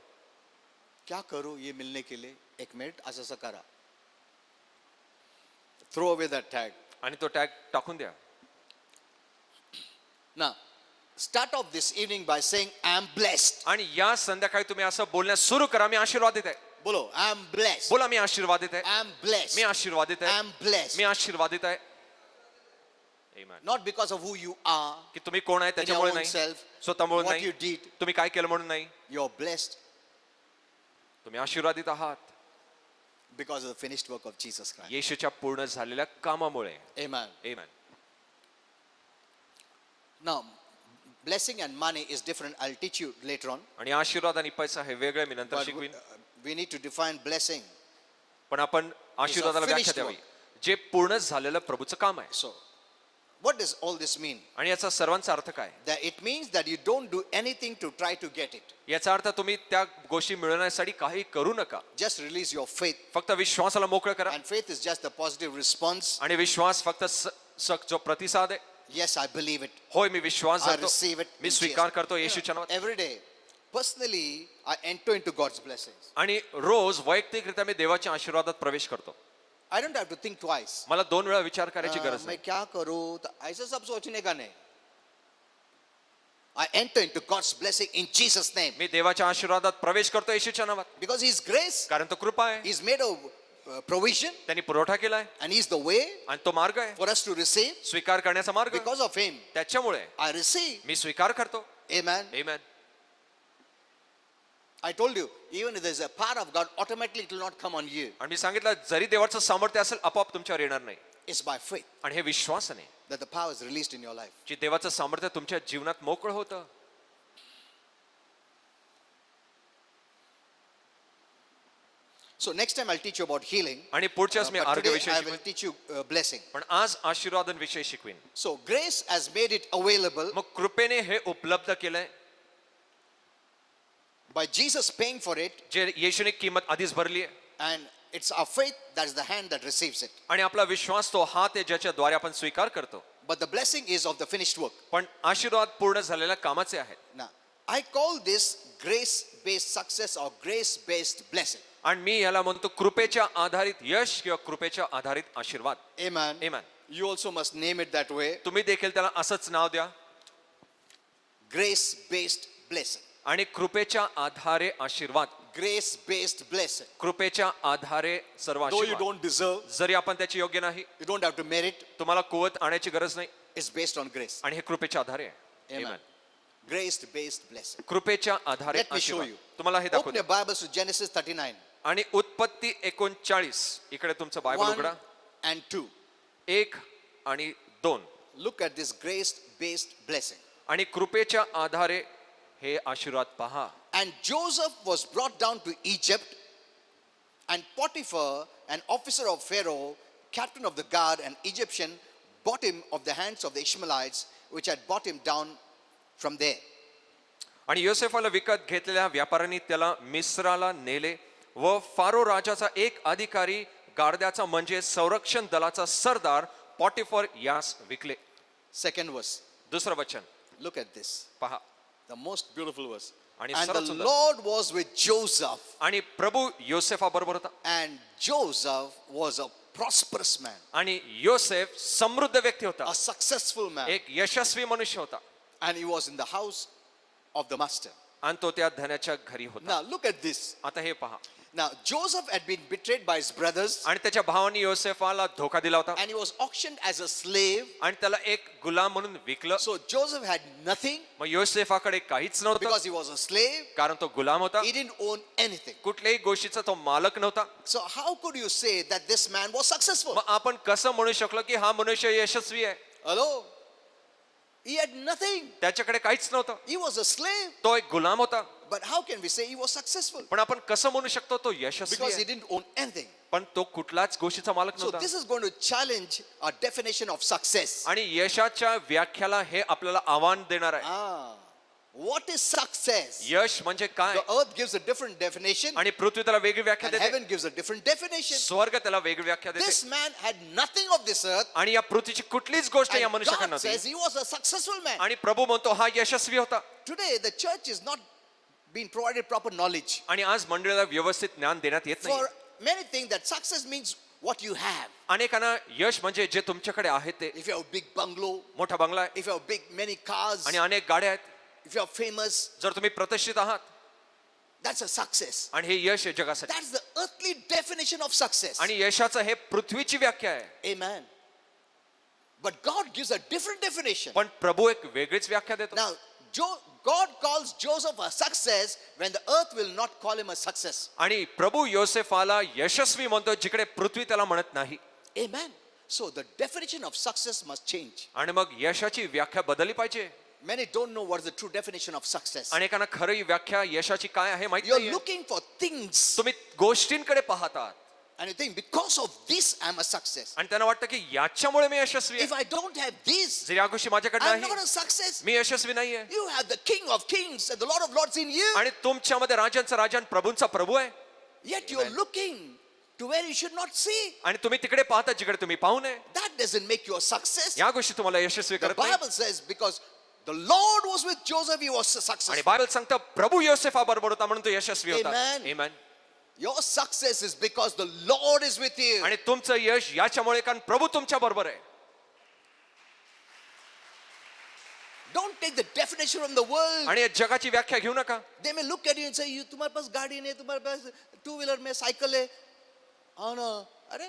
क्या करो ये मिलने के लिए? एक मिनट असं करा. Throw away that tag. आणि तो टॅग टाकून द्या. Now, start off this evening by saying, I am blessed. आणि या संध्याकाळी तुम्ही असं बोलण्यास सुरू करा, मी आशीर्वादित आहे. बोलो, I am blessed. बोला, मी आशीर्वादित आहे. I am blessed. Me आशीर्वादित I आहे. am blessed. मी आशीर्वादित आहे. Amen. Not because of who you are, की तुम्ही कोण आहे in your त्याच्यामुळे own नाही, self, स्वतःमुळे what you नाही, did. तुम्ही काय केलं म्हणून नाही. You're blessed तुम्ही आशीर्वादित आहात because of the finished work of Jesus Christ. येशूच्या पूर्ण झालेल्या कामामुळे. Amen. Amen. Now, blessing and money is different. I'll teach you later on. आणि आशीर्वाद आणि पैसा हे वेगळे मी नंतर But शिकवीन. we need to define blessing. पण आपण आशीर्वादाला व्याख्या finished द्यावी, जे पूर्ण झालेलं प्रभूचं काम आहे. So, what does all this mean? आणि याचा सर्वांचा अर्थ काय? That it means that you don't do anything to try to get it. याचा अर्थ तुम्ही त्या गोष्टी मिळवण्यासाठी काही करू नका, Just release your faith. फक्त विश्वासाला मोकळं करा. And faith is just the positive response. आणि विश्वास फक्त जो प्रतिसाद आहे. Yes, I believe it. होय, मी विश्वास I धरतो, receive it. मी in स्वीकार Jesus. करतो येशूच्या नावात. Every day, personally, I enter into God's blessings. आणि रोज वैयक्तिकरित्या मी देवाच्या आशीर्वादात प्रवेश करतो. I don't have to think twice. मला 2 वेळा विचार करायची गरज मैं नाही. क्या करूं? तो ऐसे सब सोचने का नहीं. I enter into God's blessing in Jesus' name. मी देवाच्या आशीर्वादात प्रवेश करतो येशूच्या नावात. Because His grace, कारण तो कृपा आहे. He's made a provision, त्यांनी पुरवठा केलाय and He's the way आणि तो मार्ग आहे for us to receive. स्वीकार करण्याचा मार्ग. Because of Him, त्याच्यामुळे I receive. मी स्वीकार करतो. Amen. Amen. I told you, even if there's a power of God, automatically it will not come on you. आणि मी सांगितलं जरी देवाचं सामर्थ्य असेल आपोआप तुमच्यावर येणार नाही. It's by faith आणि हे विश्वासाने that the power is released in your life. की देवाचं सामर्थ्य तुमच्या जीवनात मोकळं होतं. So next time I'll teach you about healing. आणि पुढच्या वेळेस मी But today आरोग्याविषयी I will शिकवेन. teach you blessing. पण आज आशीर्वादांविषयी शिकवेन. So grace has made it available मग कृपेने हे उपलब्ध केलंय by Jesus paying for it, जे येशूने किंमत आधीच भरली आहे. and it's our faith that is the hand that receives it. आणि आपला विश्वास तो हात आहे ज्याच्याद्वारे आपण स्वीकार करतो. But the blessing is of the finished work. पण आशीर्वाद पूर्ण झालेल्या कामाचे आहेत. Now, I call this grace-based success or grace-based blessing. आणि मी याला म्हणतो कृपेच्या आधारित यश किंवा कृपेच्या आधारित आशीर्वाद. Amen. Amen. You also must name it that way. तुम्ही देखील त्याला असंच नाव द्या. Grace-based blessing. आणि कृपेच्या आधारे आशीर्वाद. Grace-based blessing. कृपेच्या आधारे सर्व Though you आशीर्वाद. don't deserve, जरी आपण त्याची योग्य नाही, you don't have to merit, तुम्हाला कुवत आणायची गरज नाही. it's based on grace. आणि हे कृपेच्या आधारे आहे. Amen. Amen. Grace-based blessing. कृपेच्या आधारे Let me show आशीर्वाद. you. तुम्हाला हे Open दाखवतो. your Bibles to Genesis 39. आणि उत्पत्ती 39 इकडे तुमचं बायबल 1 उघडा. and 2. 1 आणि 2. Look at this grace-based blessing. आणि कृपेच्या आधारे हे आशीर्वाद पहा. And Joseph was brought down to Egypt, and Potiphar, an officer of Pharaoh, captain of the guard, an Egyptian, bought him of the hands of the Ishmaelites, which had bought him down from there. आणि योसेफाला विकत घेतलेल्या व्यापाऱ्यांनी त्याला मिस्राला नेले व pharaoh राजाचा एक अधिकारी गार्द्याचा म्हणजे संरक्षण दलाचा सरदार पॉटिफर यास विकले. Second verse. दुसरं वचन Look at this. पहा. The most beautiful verse. आणि And सर्वात the सुंदर. Lord was with Joseph, आणि प्रभू योसेफा बरोबर होता. and Joseph was a prosperous man, आणि योसेफ समृद्ध व्यक्ती होता. a successful man, एक यशस्वी मनुष्य होता. and he was in the house of the master. आणि तो त्या धन्याच्या घरी होता. Now look at this. आता हे पहा. Now Joseph had been betrayed by his brothers, आणि त्याच्या भावानी योसेफाला धोका दिला होता. and he was auctioned as a slave. आणि त्याला एक गुलाम म्हणून विकलं. So Joseph had nothing मग योसेफाकडे काहीच नव्हतं because he was a slave. कारण तो गुलाम होता. He didn't own anything. कुठल्याही गोष्टीचा तो मालक नव्हता. So how could you say that this man was successful? मग आपण कसं म्हणू शकलो की हा मनुष्य यशस्वी आहे. Hello? He had nothing. त्याच्याकडे काहीच नव्हतं. He was a slave. तो एक गुलाम होता. But how can we say he was successful? पण आपण कसं म्हणू शकतो तो यशस्वी Because he आहे. didn't own anything. पण तो कुठलाच गोष्टीचा मालक So नव्हता. this is going to challenge our definition of success. आणि यशाच्या व्याख्याला हे आपल्याला आव्हान देणार आहे. What is success? यश म्हणजे काय. The earth gives a different definition, आणि पृथ्वी त्याला वेगळी व्याख्या and देते. heaven gives a different definition. स्वर्ग त्याला वेगळी व्याख्या देते. This man had nothing of this earth, आणि या पृथ्वीची कुठलीच गोष्ट या and मनुष्याकडे God says नव्हती. he was a successful man. आणि प्रभू म्हणतो हा यशस्वी होता. Today, the church is not being provided proper knowledge. आणि आज मंडळीला व्यवस्थित ज्ञान देण्यात येत नाही. For many think that success means what you have. अनेकांना यश म्हणजे जे तुमच्याकडे आहे ते. If you have a big bungalow, मोठा बंगला आहे if you have many cars, आणि अनेक गाड्या आहेत. if you are famous, जर तुम्ही प्रतिष्ठित आहात that's a success. आणि हे यश आहे जगासाठी. That's the earthly definition of success. आणि यशाचं हे पृथ्वीची व्याख्या आहे. Amen. But God gives a different definition. पण प्रभू एक वेगळीच व्याख्या देतो. Now, God calls Joseph a success when the earth will not call him a success. आणि प्रभू योसेफाला यशस्वी म्हणतो जिकडे पृथ्वी त्याला म्हणत नाही. Amen. So the definition of success must change. आणि मग यशाची व्याख्या बदलली पाहिजे. Many don't know what is the true definition of success. अनेकांना खरी व्याख्या यशाची काय आहे माहिती You're नाहीये. looking for things तुम्ही गोष्टींकडे पाहतात and you think because of this I'm a success. आणि त्यांना वाटतं की याच्यामुळे मी यशस्वी If आहे. I don't have this, जर या गोष्टी माझ्याकडे I'm नाही not a success. मी यशस्वी नाहीये. You have the King of Kings and the Lord of Lords in you, आणि तुमच्यामध्ये राजांचा राजा आणि प्रभूंचा प्रभू आहे. yet you're looking to where you should not see. आणि तुम्ही तिकडे पाहता जिकडे तुम्ही पाहू नये. That doesn't make you a success. या गोष्टी तुम्हाला यशस्वी The करत नाही. Bible says because The Lord was with Joseph, he was आणि successful. बायबल सांगतं प्रभू योसेफा बरोबर होता म्हणून तो यशस्वी होता. Amen. Amen. Your success is because the Lord is with you. आणि तुमचं यश याच्यामुळे कारण प्रभू तुमच्या बरोबर आहे. Don't take the definition from the world. आणि या जगाची व्याख्या घेऊ नका. They may look at you and say, "You, तुम्हारे पास गाड़ी नहीं, तुम्हारे पास टू व्हीलर में साइकिल है." Oh no, अरे,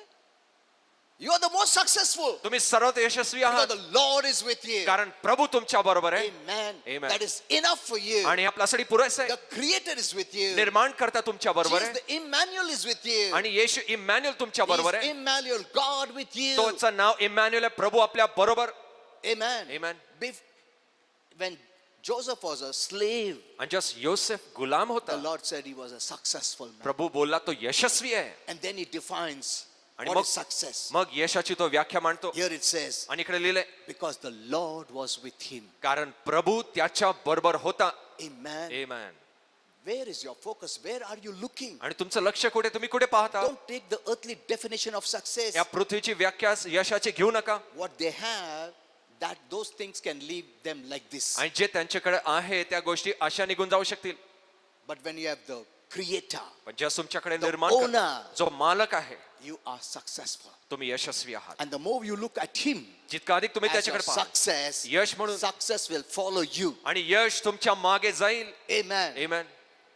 you are the most successful तुम्ही सर्वात यशस्वी because आहात the Lord is with you. कारण प्रभू तुमच्या बरोबर आहे. Amen. Amen. That is enough for you. आणि आपल्यासाठी पुरेसं आहे. The Creator is with you. निर्माणकर्ता तुमच्या बरोबर Jesus, आहे the Emmanuel is with you. आणि येशू इमॅन्युअल तुमच्या बरोबर He's आहे. Emmanuel, God with you. तोचं नाव इमॅन्युअल आहे, प्रभू आपल्या बरोबर. Amen. Amen. When Joseph was a slave, आणि जस्ट योसेफ गुलाम the होता, Lord said he was a successful man. प्रभू बोलला तो यशस्वी आहे. And then he defines आणि what मग is success. मग यशाची तो व्याख्या मांडतो. Here it says, आणि इकडे लिहिलंय because the Lord was with him. कारण प्रभू त्याच्या बरोबर होता. Amen. Amen. Where is your focus? Where are you looking? आणि तुमचं लक्ष कुठे, तुम्ही कुठे पाहता? Don't take the earthly definition of success. या पृथ्वीची व्याख्या यशाची घेऊ नका. What they have, that those things can leave them like this. आणि जे त्यांच्याकडे आहे त्या गोष्टी अशा निघून जाऊ शकतील. But when you have the Creator, पण ज्या तुमच्याकडे The निर्माण owner. जो मालक आहे, you are successful. तुम्ही यशस्वी आहात. And the more you look at Him जितका अधिक तुम्ही as your त्याच्याकडे पाहा, success, यश म्हणून, success will follow you. आणि यश तुमच्या मागे जाईल. Amen. Amen.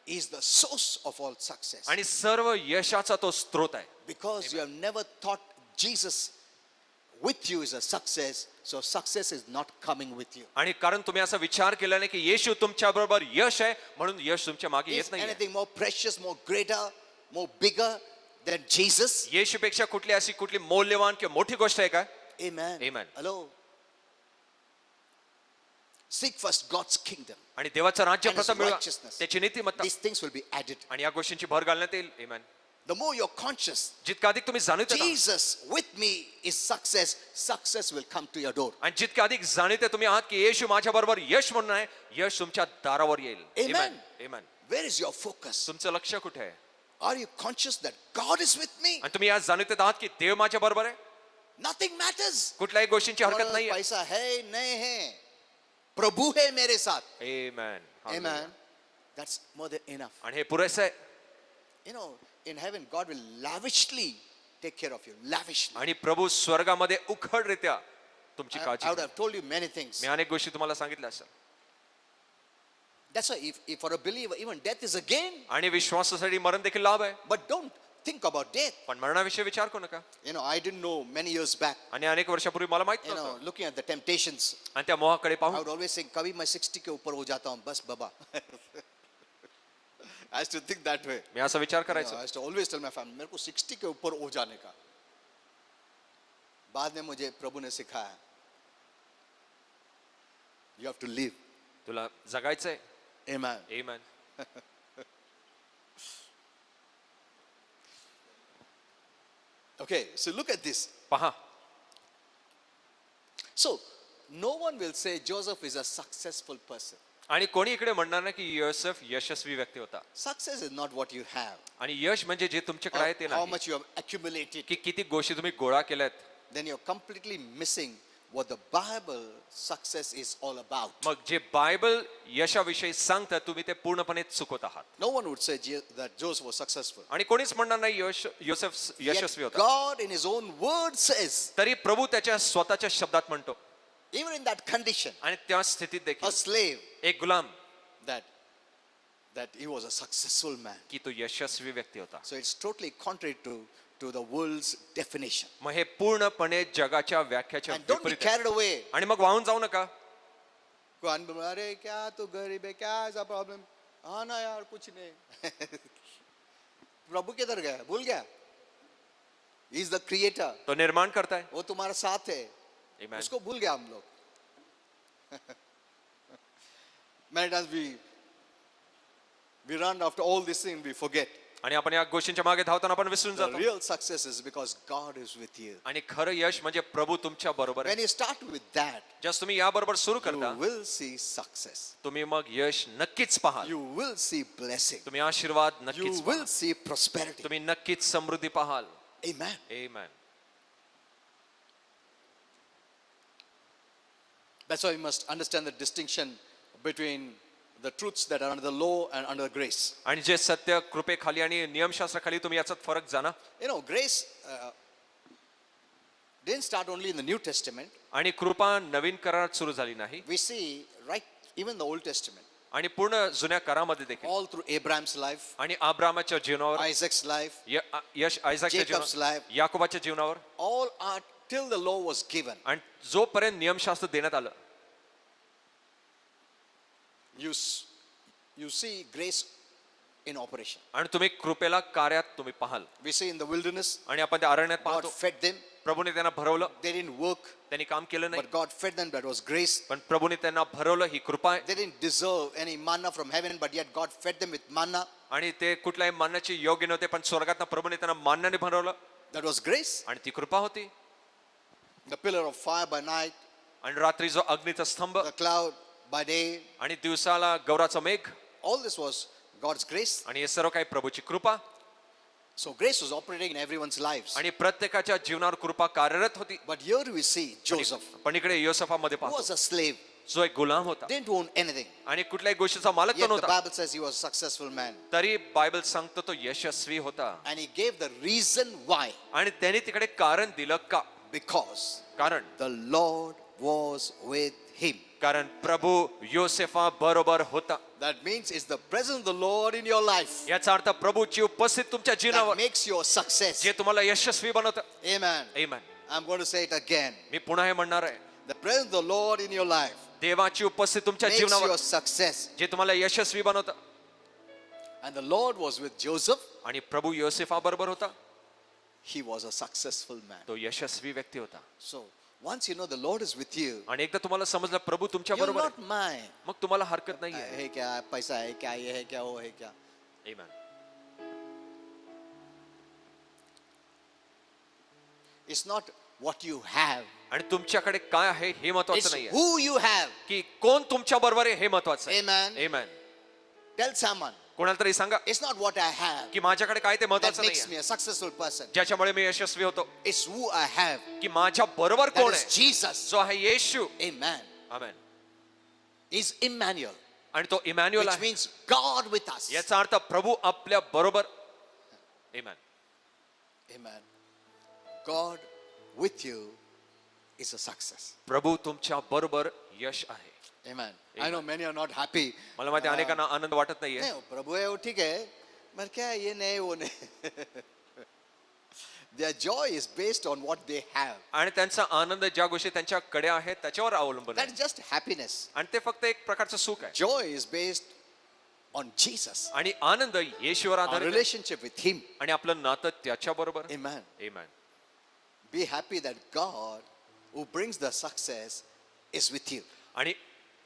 He is the source of all success. आणि सर्व यशाचा तो स्रोत आहे. Because you have never thought Jesus with you is a success, so success is not coming with you. आणि कारण तुम्ही असा विचार केला नाही की येशू तुमच्या बरोबर यश आहे म्हणून यश तुमच्या मागे Is येत नाही. anything more precious, more greater, more bigger than Jesus? येशूपेक्षा कुठली अशी कुठली मौल्यवान किंवा मोठी गोष्ट आहे का? Amen. Amen. Hello. Seek first God's kingdom. आणि देवाचं राज्य And his प्रथम मिळवा, righteousness. त्याची नीतिमत्ता, These things will be added. आणि या गोष्टींची भर घालण्यात येईल. Amen. The more you're conscious, जितका अधिक तुम्ही जाणीव देता, Jesus with me is success, success will come to your door. आणि जितका अधिक जाणीव तुम्ही आहात की येशू माझ्या बरोबर यश म्हणून आहे, यश तुमच्या दारावर येईल. Amen. Amen. Where is your focus? तुमचं लक्ष कुठे आहे? Are you conscious that God is with me? आणि तुम्ही या जाणीव आहात की देव माझ्या बरोबर आहे. Nothing matters. कुठल्याही गोष्टींची हरकत तुम्हारा नाही. पैसा है नहीं है, प्रभु है मेरे साथ. Amen. Amen. That's more than enough. आणि हे पुरेसं आहे. You know, in heaven, God will lavishly take care of you. Lavishly. आणि प्रभू स्वर्गामध्ये उखडरित्या तुमची I काळजी would घेईल. have told you many things. मी अनेक गोष्टी तुम्हाला सांगितल्या असेल. That's why if for a believer, even death is a gain. आणि विश्वासासाठी मरण देखील लाभ आहे. But don't think about death. पण मरणाविषयी विचार करू नका. You know, I didn't know many years back. आणि अनेक वर्षापूर्वी मला माहित You know, नव्हतं. looking at the temptations, आणि त्या मोहाकडे I पाहून would always say, कभी मैं 60 के ऊपर हो जाता हूँ, बस बाबा. I used to think that way. मी असा विचार You know, करायचो. I used to always tell my family, मेरे को 60 के ऊपर हो जाने का. बाद में मुझे प्रभु ने सिखाया, you have to live. तुला जगायचंय. Amen. Amen. Okay, so look at this. पहा, So, no one will say Joseph is a successful person. आणि कोणी इकडे म्हणणार नाही की योसेफ यशस्वी व्यक्ती होता. Success is not what you have, आणि यश म्हणजे जे तुमच्याकडे आहे ते or how नाही much you have accumulated. की किती गोष्टी तुम्ही गोळा केल्यात. Then you're completely missing what the Bible success is all about. मग जे बायबल यशाविषयी सांगतात तुम्ही ते पूर्णपणे चुकत आहात. No one would say that Joseph was successful. आणि कोणीच म्हणणार नाही योसेफ Yet यशस्वी होता. God in his own word says, तरी प्रभू त्याच्या स्वतःच्या शब्दात म्हणतो, even in that condition, आणि त्या स्थितीत a देखील slave, एक गुलाम, that he was a successful man. की तो यशस्वी व्यक्ती होता. So it's totally contrary to the world's definition. मग हे पूर्णपणे जगाच्या व्याख्याच्या And don't be विपरीत आहे. carried away. आणि मग वाहून जाऊ नका. अरे क्या तू गरीब है, क्या ऐसा प्रॉब्लम? हाँ ना यार, कुछ नहीं. प्रभु किधर गया, भूल गया? He is the creator. तो निर्माण करताय. वो तुम्हारे साथ है. Amen. उसको भूल गया हम लोग. Many times we run after all these things, we forget. आणि आपण या गोष्टींच्या मागे धावताना आपण विसरून The जातो. real success is because God is with you. आणि खरं यश म्हणजे प्रभू तुमच्या बरोबर When आहे. you start with that, just तुम्ही या बरोबर सुरू you करता, will see success. तुम्ही मग यश नक्कीच पाहाल. You will see blessing. तुम्ही आशीर्वाद You नक्कीच will पाहाल. see prosperity. तुम्ही नक्कीच समृद्धी पाहाल. Amen. Amen. That's why we must understand the distinction between the truths that are under the law and under grace. आणि जे सत्य कृपेखाली आणि नियमशास्त्राखाली तुम्ही याचा फरक जाणा. Grace didn't start only in the New Testament. आणि कृपा नवीन करारात सुरू झाली नाही, We see right even the Old Testament, आणि पूर्ण जुन्या करारामध्ये देखील all through Abraham's life, आणि अब्रामाच्या जीवनावर, Isaac's life, यश आयझाकच्या Jacob's जीवनावर, life. याकोबाच्या जीवनावर, all are till the law was given. आणि जोपर्यंत नियमशास्त्र देण्यात आलं, You see grace in operation. आणि तुम्ही कृपेला कार्यात तुम्ही पाहाल. We see in the wilderness, आणि आपण त्या अरण्यात God पाहतो, fed them. प्रभूने त्यांना भरवलं, They didn't work, त्यांनी काम केलं नाही, but God fed them. That was grace. पण प्रभूने त्यांना भरवलं, ही कृपा आहे. They didn't deserve any manna from heaven, but yet God fed them with manna. आणि ते कुठल्याही मानण्याचे योग्य नव्हते, पण स्वर्गात प्रभूने त्यांना मानण्याने भरवलं, That was grace. आणि ती कृपा होती. The pillar of fire by night, आणि रात्री जो अग्नीचा स्तंभ, the cloud by day. आणि दिवसाला गौराचा मेघ, All this was God's grace. आणि हे सर्व काही प्रभूची कृपा. So grace was operating in everyone's lives. आणि प्रत्येकाच्या जीवनावर कृपा कार्यरत होती. But here we see Joseph, पण इकडे योसेफामध्ये who was पाहतो, a slave, जो एक गुलाम होता, didn't own anything. आणि कुठल्याही गोष्टीचा मालक Yet पण the होता, Bible says he was a successful man. तरी बायबल सांगतो तो यशस्वी होता. And he gave the reason why. आणि त्याने तिकडे कारण दिलं का? Because कारण the Lord was with him. कारण प्रभू योसेफा बरोबर होता. That means it's the presence of the Lord in your life याचा अर्थ प्रभूची उपस्थित तुमच्या that जीवनावर, makes you a success. जे तुम्हाला यशस्वी बनवतं. Amen. Amen. I'm going to say it again. मी पुन्हा हे म्हणणार आहे, The presence of the Lord in your life देवाची उपस्थित तुमच्या makes you जीवनावर, a success. जे तुम्हाला यशस्वी बनवतं. And the Lord was with Joseph. आणि प्रभू योसेफा बरोबर होता, He was a successful man. तो यशस्वी व्यक्ती होता. So once you know the Lord is with you, आणि एकदा तुम्हाला समजलं प्रभू तुमच्या you'll बरोबर not आहे, mind. मग तुम्हाला हरकत नाहीये. है क्या पैसा है क्या ये है क्या वो है क्या. आमेन. It's not what you have. आणि तुमच्याकडे काय आहे हे महत्वाचं It's नाहीये, who you have. की कोण तुमच्या बरोबर आहे हे महत्वाचं आहे. Amen. आमेन. Tell someone. कोणाला तरी सांगा It's not what I have की माझ्याकडे काय ते that महत्वाचं makes नाहीये, me a successful person. ज्याच्यामुळे मी यशस्वी होतो, It's who I have. की माझ्या बरोबर That कोण is आहे, Jesus. जो आहे येशू. Amen. आमेन. He's Emmanuel, आणि तो इमॅन्युअल which आहे, means God with us. याचा अर्थ प्रभू आपल्या बरोबर. आमेन. Amen. God with you is a success. प्रभू तुमच्या बरोबर यश आहे. Amen. I know many are not happy. मला माहिती आहे, अनेकांना आनंद वाटत नाहीये. नहीं प्रभु है वो ठीक है, मगर क्या ये नहीं वो नहीं. Their joy is based on what they have. आणि त्यांचा आनंद ज्या गोष्टी त्यांच्याकडे आहेत त्याच्यावर अवलंबून That आहे, is just happiness. आणि ते फक्त एक प्रकारचं सुख आहे. Joy is based on Jesus. आणि आनंद येशूवर Our आधारित आहे, relationship with Him. आणि आपलं नातं त्याच्या बरोबर. Amen. Amen. Be happy that God, who brings the success, is with you. आणि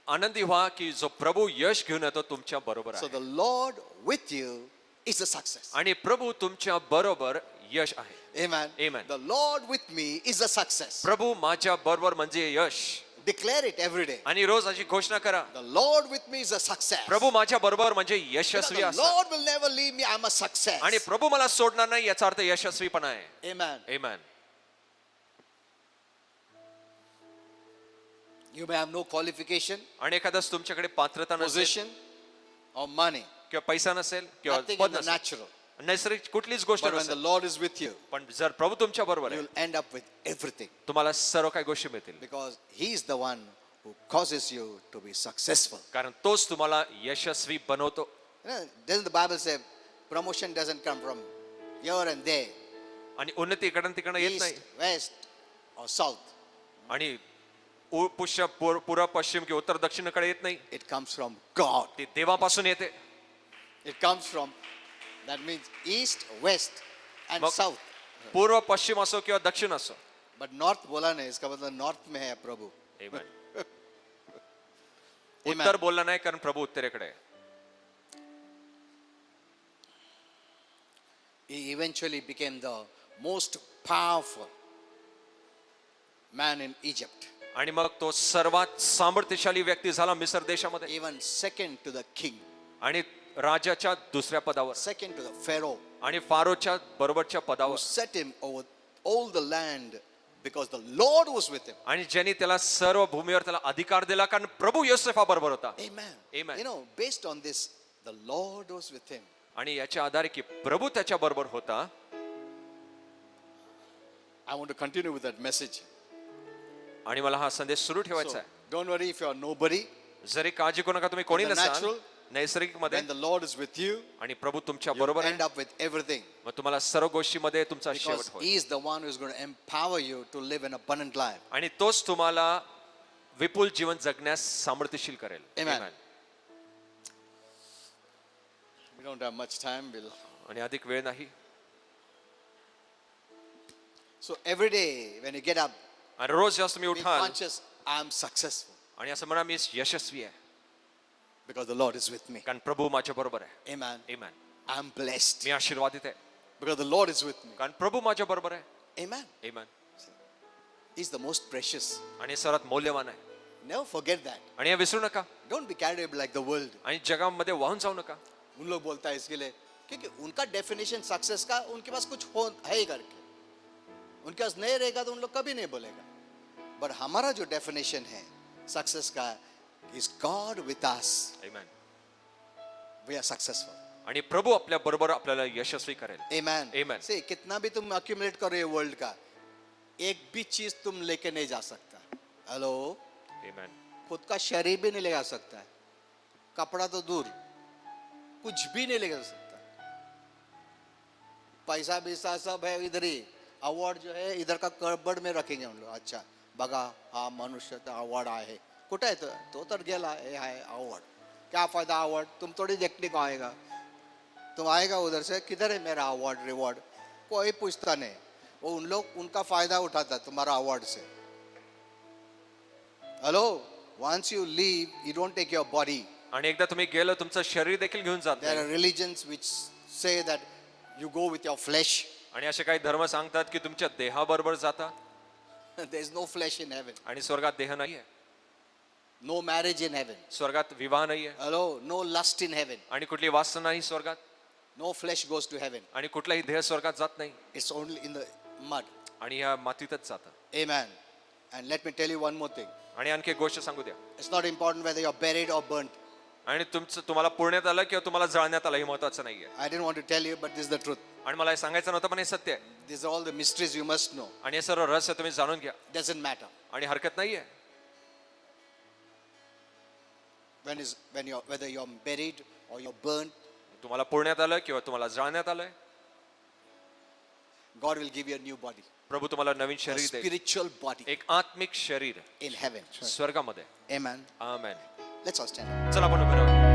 आनंदी व्हा की जो प्रभू यश घेऊन येतो तुमच्या बरोबर So आहे. the Lord with you is a success. आणि प्रभू तुमच्या बरोबर यश आहे. Amen. Amen. The Lord with me is a success. प्रभू माझ्या बरोबर म्हणजे यश. Declare it every day. आणि रोज अशी घोषणा करा, The Lord with me is a success. प्रभू माझ्या बरोबर म्हणजे Because यशस्वी the असा. Lord will never leave me. I'm a success. आणि प्रभू मला सोडणार नाही याचा अर्थ यशस्वीपणा आहे. Amen. Amen. You may have no qualification, आणि एखादं तुमच्याकडे पात्रता नसेल, position, or money. किंवा पैसा नसेल, किंवा Nothing पद in the नसेल, natural. नैसर्गिक कुठलीच गोष्ट But when the नसेल, Lord is with you, पण जर प्रभू तुमच्या बरोबर आहे, you'll end up with everything. तुम्हाला सर्व काही गोष्टी मिळतील. Because He is the one who causes you to be successful. कारण तोच तुम्हाला यशस्वी बनवतो. Doesn't the Bible say promotion doesn't come from here and there, आणि उन्नती इकडं तिकडं येत नाही, east, west, or south? आणि पूर्व पश्चिम किंवा उत्तर दक्षिणकडे येत नाही. It comes from God. ती देवापासून येते. It comes from, that means east, west, and मग south. पूर्व पश्चिम असो किंवा दक्षिण असो. But north बोला नहीं, इसका मतलब north में है प्रभु. आमेन. Amen. उत्तर बोलला नाही कारण प्रभू उत्तरेकडे आहे. He eventually became the most powerful man in Egypt, आणि मग तो सर्वात सामर्थ्यशाली व्यक्ती झाला मिस्र देशामध्ये, even second to the king, आणि राजाच्या दुसऱ्या पदावर, second to the Pharaoh, आणि फारोच्या बरोबरच्या who पदावर, set him over all the land Because the Lord was with him. आणि ज्यांनी त्याला सर्व भूमीवर त्याला अधिकार दिला कारण प्रभू योसेफाबरोबर होता. Amen. Amen. You know, based on this, the Lord was with him. आणि याच्या आधारे की प्रभू त्याच्या बरोबर होता. I want to continue with that message. आणि मला हा संदेश सुरू ठेवायचा So, आहे. don't worry if you are nobody. जरी काळजी करू नका तुम्ही कोणी In the नसाल natural, नैसर्गिक मध्ये When the Lord is with you, आणि प्रभू तुमच्या you बरोबर end आहे up with everything. मग तुम्हाला सर्व गोष्टीमध्ये तुमचा शेवट Because होईल He is the one who is going to empower you to live an abundant life. आणि तोच तुम्हाला विपुल जीवन जगण्यास सामर्थ्यशील करेल. Amen. Amen. We don't have much time. आणि अधिक वेळ नाही. So every day when you get up, आणि रोज जेव्हा तुम्ही be उठाल conscious, I am successful आणि असं म्हणा मी यशस्वी आहे because the Lord is with me. कारण प्रभू माझ्या बरोबर आहे. Amen. Amen. I am blessed मी आशीर्वादित आहे because the Lord is with me. कारण प्रभू माझ्या बरोबर आहे. Amen. Amen. He's the most precious. आणि सर्वात मौल्यवान आहे. Never forget that. आणि हे विसरू नका Don't be carried away like the world. आणि जगामध्ये वाहून जाऊ नका. उन लोग बोलता है इसके लिए क्योंकि उनका डेफिनेशन सक्सेस का उनके पास कुछ हो है ही करके उनके पास नहीं रहेगा तो उन लोग कभी नहीं बोलेगा बट हमारा जो डेफिनेशन है सक्सेस का is God with us Amen. We are successful आणि प्रभू आपल्या बरोबर आपल्याला यशस्वी करेल. आमेन Amen. से कितना भी तुम अक्यूमुलेट करो ये वर्ल्ड का एक भी चीज तुम लेके नहीं जा सकता. Hello Amen. खुद का शरीर भी नहीं ले जा सकता है कपड़ा तो दूर कुछ भी नहीं ले जा सकता. पैसा बिसा सब है इधर ही अवॉर्ड जो है इधर का कबर्ड में रखेंगे हम लोग. अच्छा बघा हा मनुष्य अवॉर्ड आहे कुठे आहे तो तर गेला हे आहे अवॉर्ड क्या फायदा अवॉर्ड तुम थोड़ी देखने को आएगा तुम आएगा उधर से किधर है मेरा अवॉर्ड रिवॉर्ड कोई पूछता नहीं वो उन लोग उनका फायदा उठाता तुम्हारा award say. Hello once you leave you don't take your body. आणि एकदा तुम्ही गेलं तुमचं शरीर देखील घेऊन जात There नाही. are religions which say that you go with your flesh. आणि असे काही धर्म सांगतात की तुमच्या देहाबरोबर जाता There is no flesh in heaven. आणि स्वर्गात देह नाहीये. No marriage in heaven. स्वर्गात विवाह नाहीये Hello, no lust in heaven. आणि कुठली वासना नाही स्वर्गात No flesh goes to heaven. आणि कुठलाही देह स्वर्गात जात नाही It's only in the mud. आणि या मातीतच जातं. Amen. And let me tell you one more thing. आणि आणखी एक गोष्ट सांगू द्या. It's not important whether you're buried or burnt. आणि तुम्हाला पुरण्यात आलं किंवा तुम्हाला जाळण्यात आलं हे महत्वाचं नाहीये. I didn't want to tell you, but this is the truth. आणि मला हे सांगायचं नव्हतं पण हे सत्य आहे. These are all the mysteries you must know. आणि हे सर्व रहस्य तुम्ही जाणून घ्या Doesn't matter. आणि हरकत नाहीये. Whether you're buried or you're burnt, तुम्हाला पुरण्यात आलं किंवा तुम्हाला जाळण्यात आलंय God will give you a new body. प्रभू तुम्हाला नवीन A शरीर देईल. spiritual body एक आत्मिक शरीर in heaven. स्वर्गामध्ये. Amen. Amen. Let's all stand up. चला आपण उभे राहू.